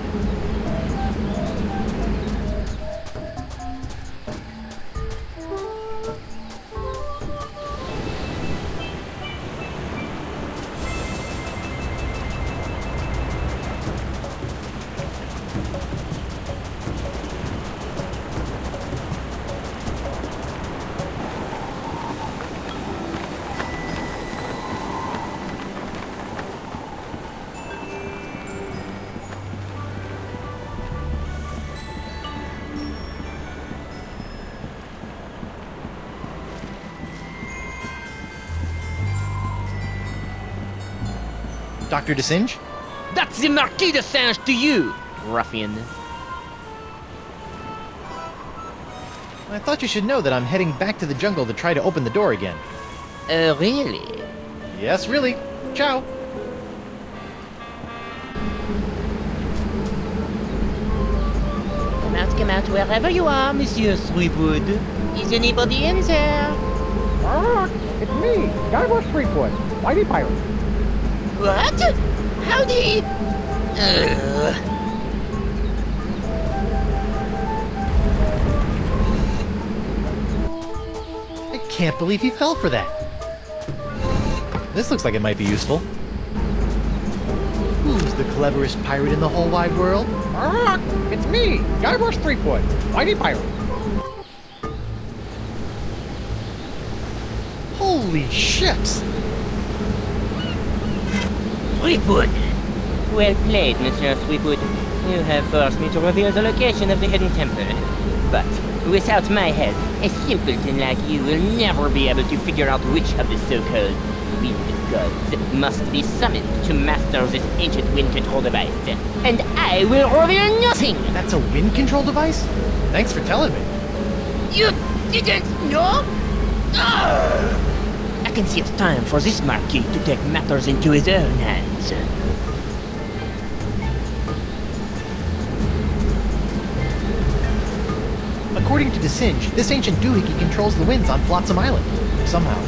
Dr. DeSinge? That's the Marquis de Singe to you, ruffian. I thought you should know that I'm heading back to the jungle to try to open the door again. Really? Yes, really. Ciao. Come out wherever you are, Monsieur Threepwood. Is anybody in there? It's me, Guybrush Threepwood, Mighty Pirate. What? Howdy? I can't believe he fell for that. This looks like it might be useful. Who's the cleverest pirate in the whole wide world? It's me, Guybrush Threepwood, Mighty Pirate. Holy ships! Threepwood! Well played, Monsieur Threepwood. You have forced me to reveal the location of the hidden temple. But without my help, a simpleton like you will never be able to figure out which of the so-called wind gods must be summoned to master this ancient wind control device. And I will reveal nothing! That's a wind control device? Thanks for telling me. You didn't know? I can see it's time for this Marquis to take matters into his own hands. According to DeSinge, this ancient doohickey controls the winds on Flotsam Island. Somehow.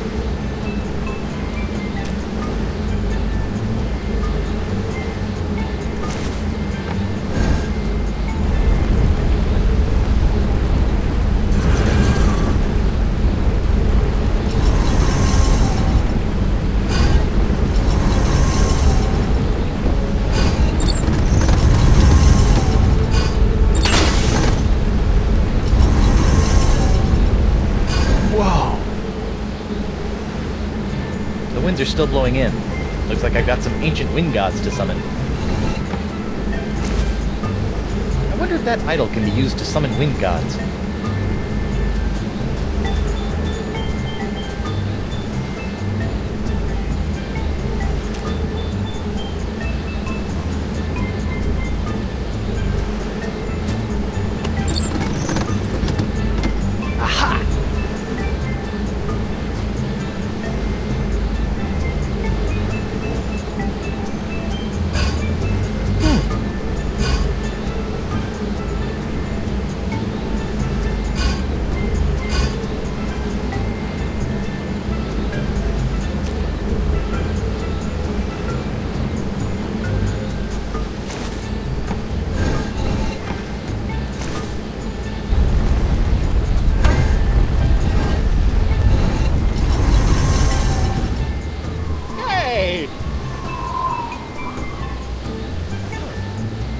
Are still blowing in. Looks like I've got some ancient wind gods to summon. I wonder if that idol can be used to summon wind gods.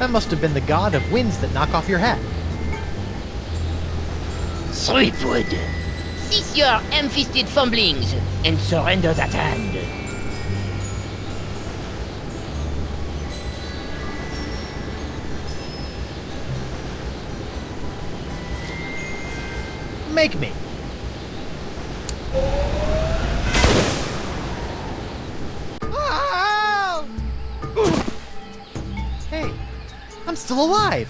That must have been the god of winds that knock off your hat. Threepwood, cease your ham-fisted fumblings and surrender that hand. Make me. Hey, I'm still alive.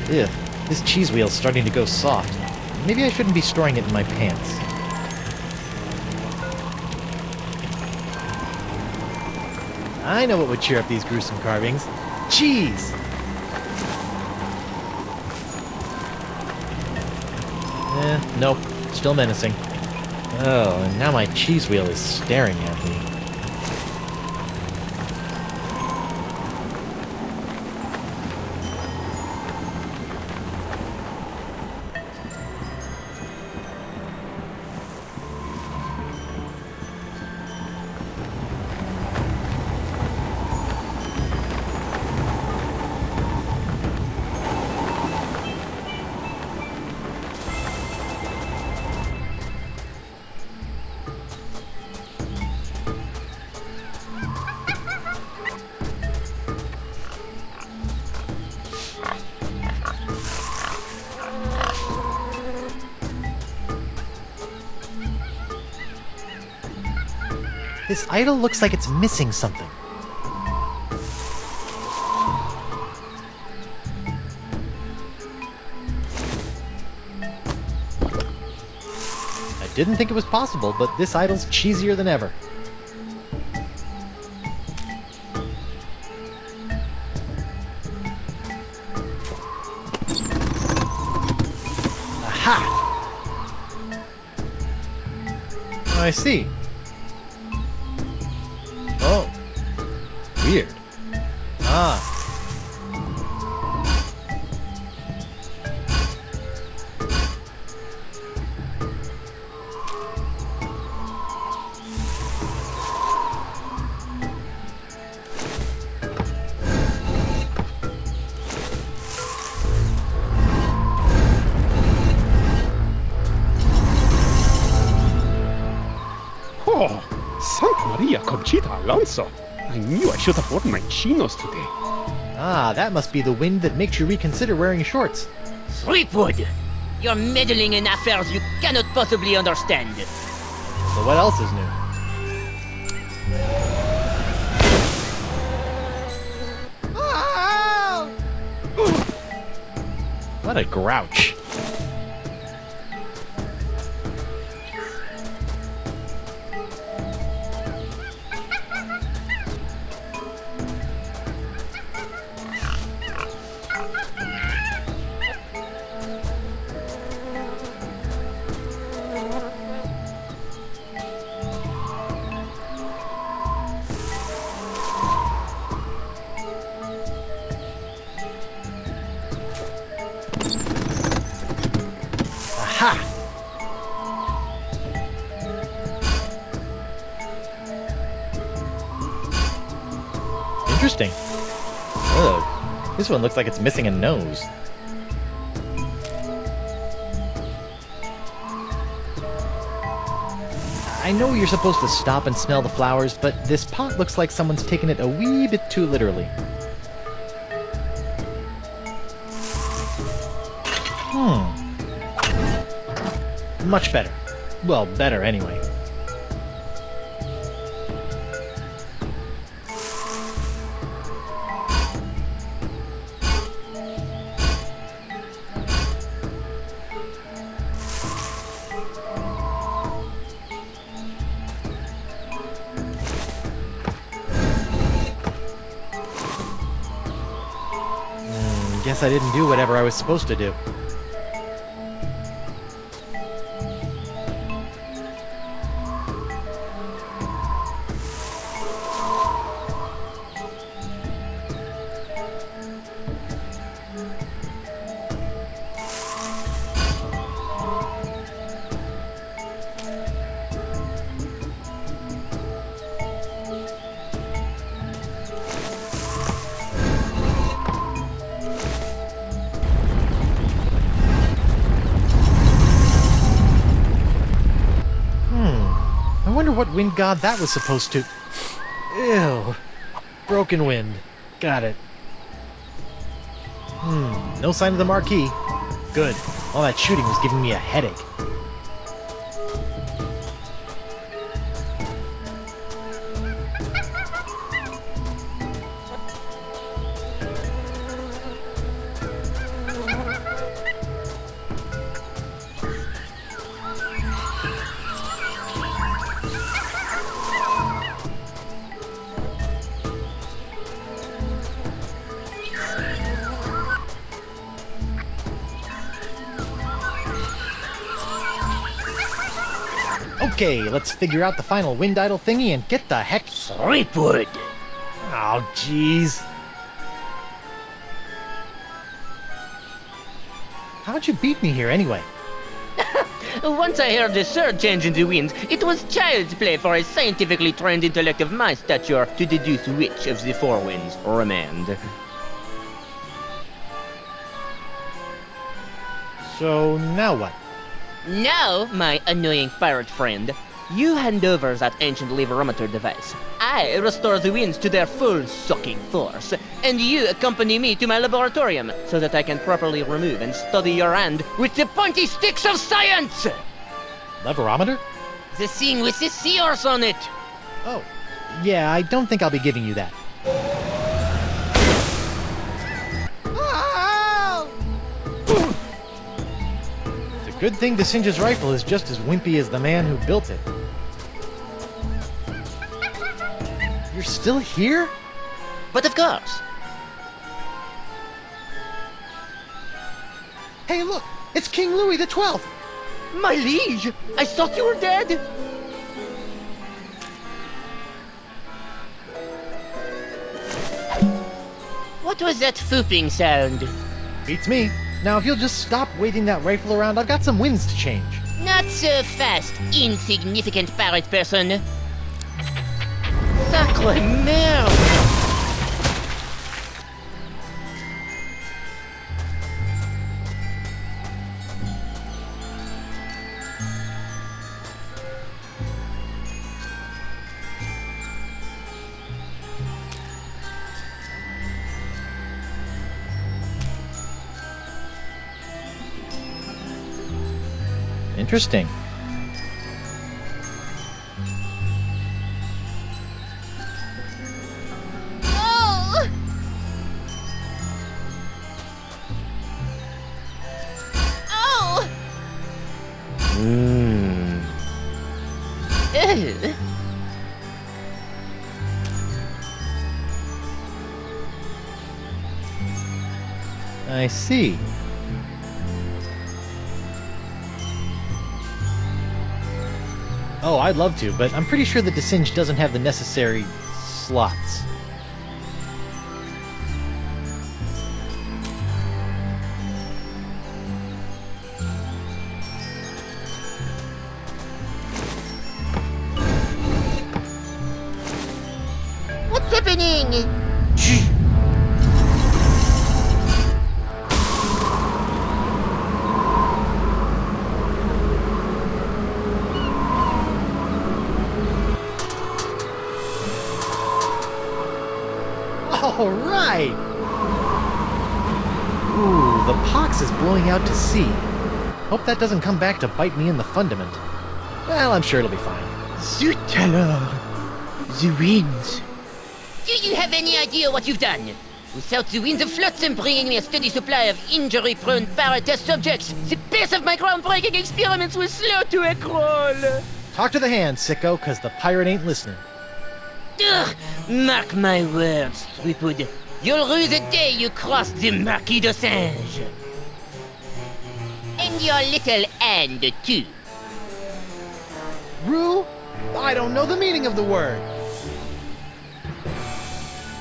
Ugh, this cheese wheel's starting to go soft. Maybe I shouldn't be storing it in my pants. I know what would cheer up these gruesome carvings. Cheese! Nope. Still menacing. Oh, and now my cheese wheel is staring at me. This idol looks like it's missing something. I didn't think it was possible, but this idol's cheesier than ever. Aha! Oh, I see. Oh. Weird. Ah. Oh, Santa Maria Conchita Alonso. I knew I should have worn my chinos today. Ah, that must be the wind that makes you reconsider wearing shorts. Threepwood, you're meddling in affairs you cannot possibly understand. So what else is new? What a grouch. Interesting. Ugh. This one looks like it's missing a nose. I know you're supposed to stop and smell the flowers, but this pot looks like someone's taken it a wee bit too literally. Much better. Well, better anyway. Guess I didn't do whatever I was supposed to do. I wonder what wind god that was supposed to... Ew. Broken wind. Got it. No sign of the marquee. Good. All that shooting was giving me a headache. Okay, let's figure out the final wind idol thingy and get the heck... Threepwood! Oh, jeez. How'd you beat me here, anyway? Once I heard the surge change in the winds, it was child's play for a scientifically trained intellect of my stature to deduce which of the four winds remained. So, now what? Now, my annoying pirate friend, you hand over that ancient leverometer device. I restore the winds to their full sucking force, and you accompany me to my laboratorium so that I can properly remove and study your hand with the pointy sticks of science! Leverometer? The thing with the seahorse on it! Oh, yeah, I don't think I'll be giving you that. It's a good thing DeSinge's rifle is just as wimpy as the man who built it. You're still here? But of course. Hey, look! It's King Louis XII! My liege! I thought you were dead! What was that fooping sound? Beats me. Now, if you'll just stop waving that rifle around, I've got some winds to change. Not so fast, insignificant pirate person. Sacre merde! Interesting. Oh! Oh! Ew. I see. Oh, I'd love to, but I'm pretty sure that DeSinge doesn't have the necessary slots. What's happening? All right! Ooh, the pox is blowing out to sea. Hope that doesn't come back to bite me in the fundament. Well, I'm sure it'll be fine. Zut alors! The winds. Do you have any idea what you've done? Without the winds of Flotsam bringing me a steady supply of injury-prone pirate test subjects, the pace of my groundbreaking experiments will slow to a crawl. Talk to the hand, sicko, cause the pirate ain't listening. Ugh, mark my words, Threepwood. You'll rue the day you cross the Marquis DeSinge. And your little hand, too. Rue? I don't know the meaning of the word.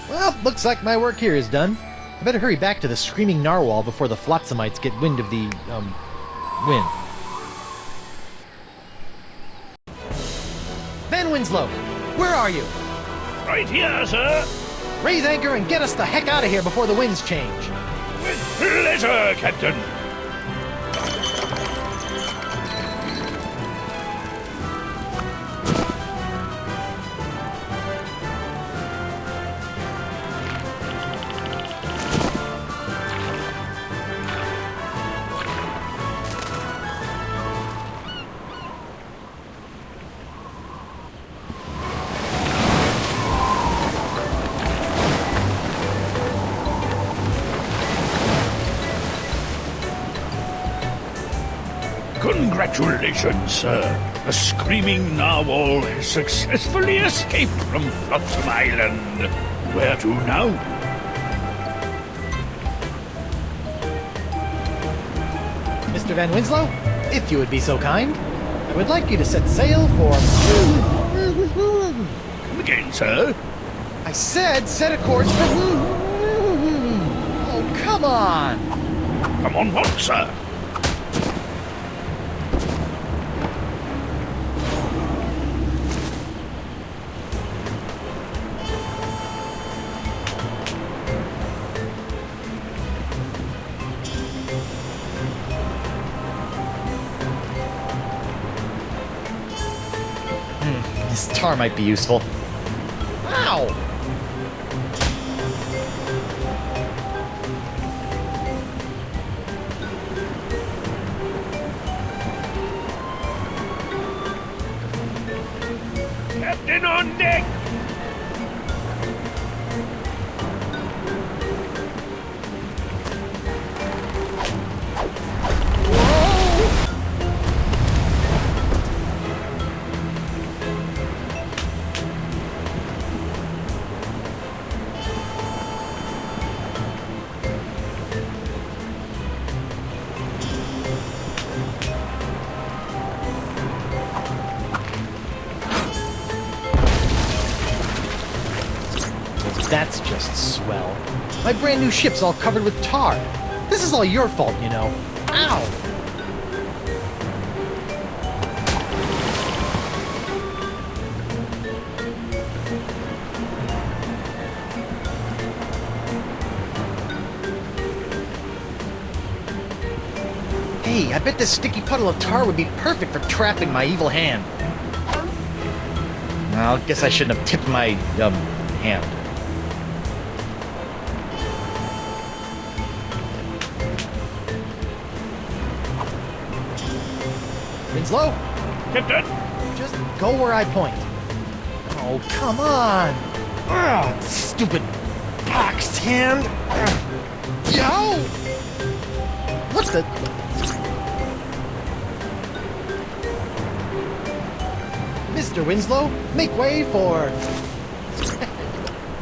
Well, looks like my work here is done. I better hurry back to the screaming narwhal before the Flotsamites get wind of the, wind. Van Winslow, where are you? Right here, sir. Raise anchor and get us the heck out of here before the winds change. With pleasure, Captain. Congratulations, sir. The screaming narwhal has successfully escaped from Flotsam Island. Where to now? Mr. Van Winslow, if you would be so kind, I would like you to set sail for... Come again, sir? I said set a course for... Oh, come on! Come on what, sir? This tar might be useful. Ow! Captain on deck! That's just swell. My brand new ship's all covered with tar. This is all your fault, you know. Ow! Hey, I bet this sticky puddle of tar would be perfect for trapping my evil hand. Well, I guess I shouldn't have tipped my, hand. Winslow? Captain? Just go where I point. Oh, come on! Ugh, stupid boxed hand! Yo! What the... Mr. Winslow, make way for...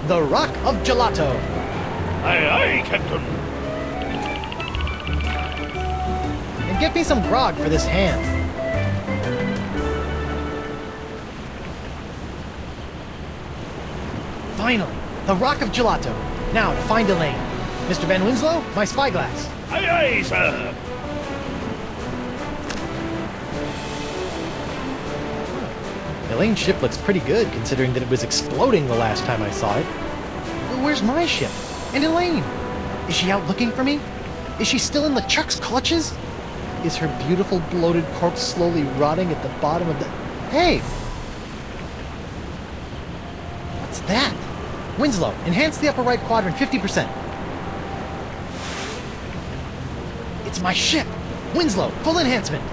the Rock of Gelato! Aye, aye, Captain. And get me some grog for this hand. Finally, the Rock of Gelato. Now to find Elaine. Mr. Van Winslow, my spyglass. Aye, aye, sir. Elaine's ship looks pretty good, considering that it was exploding the last time I saw it. But where's my ship? And Elaine? Is she out looking for me? Is she still in LeChuck's clutches? Is her beautiful bloated corpse slowly rotting at the bottom of the... Hey! What's that? Winslow, enhance the upper right quadrant 50%. It's my ship! Winslow, full enhancement!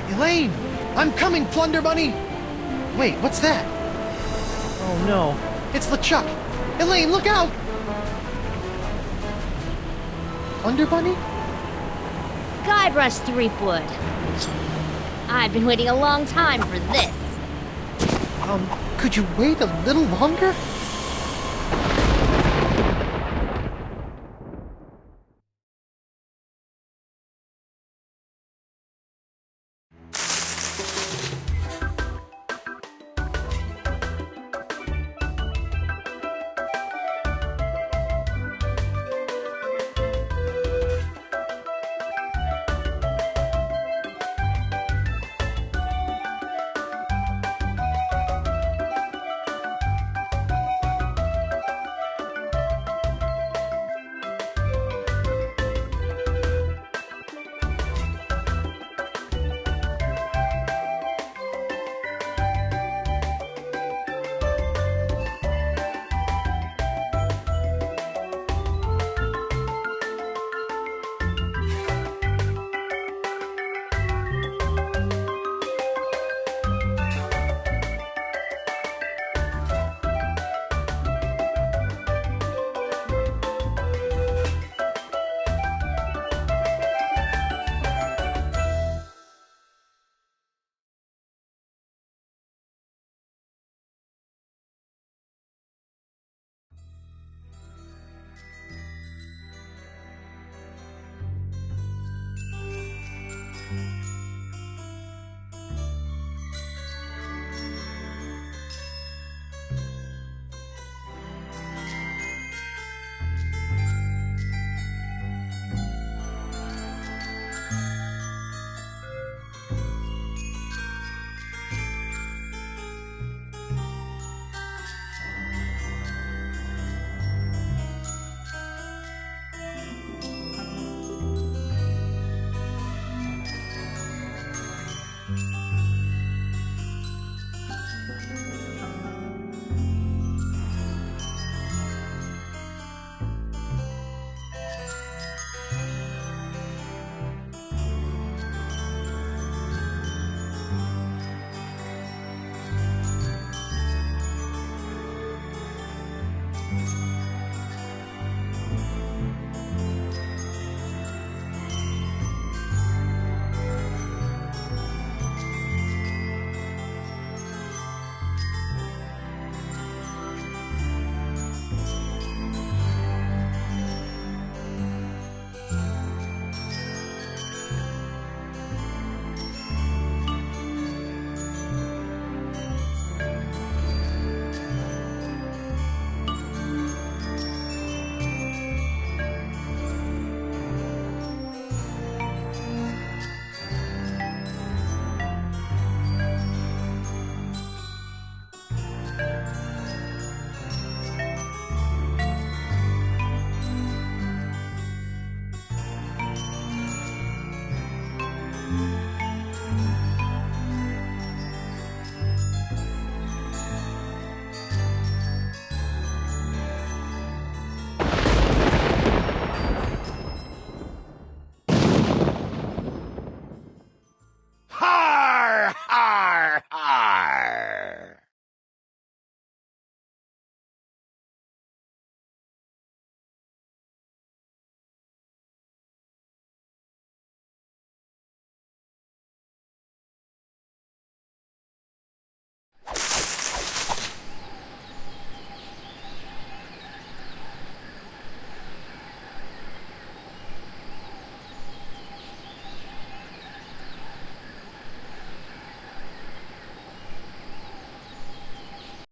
Elaine! I'm coming, Plunder Bunny! Wait, what's that? Oh no, it's LeChuck! Elaine, look out! Plunder Bunny? Guybrush Threepwood. I've been waiting a long time for this. Could you wait a little longer?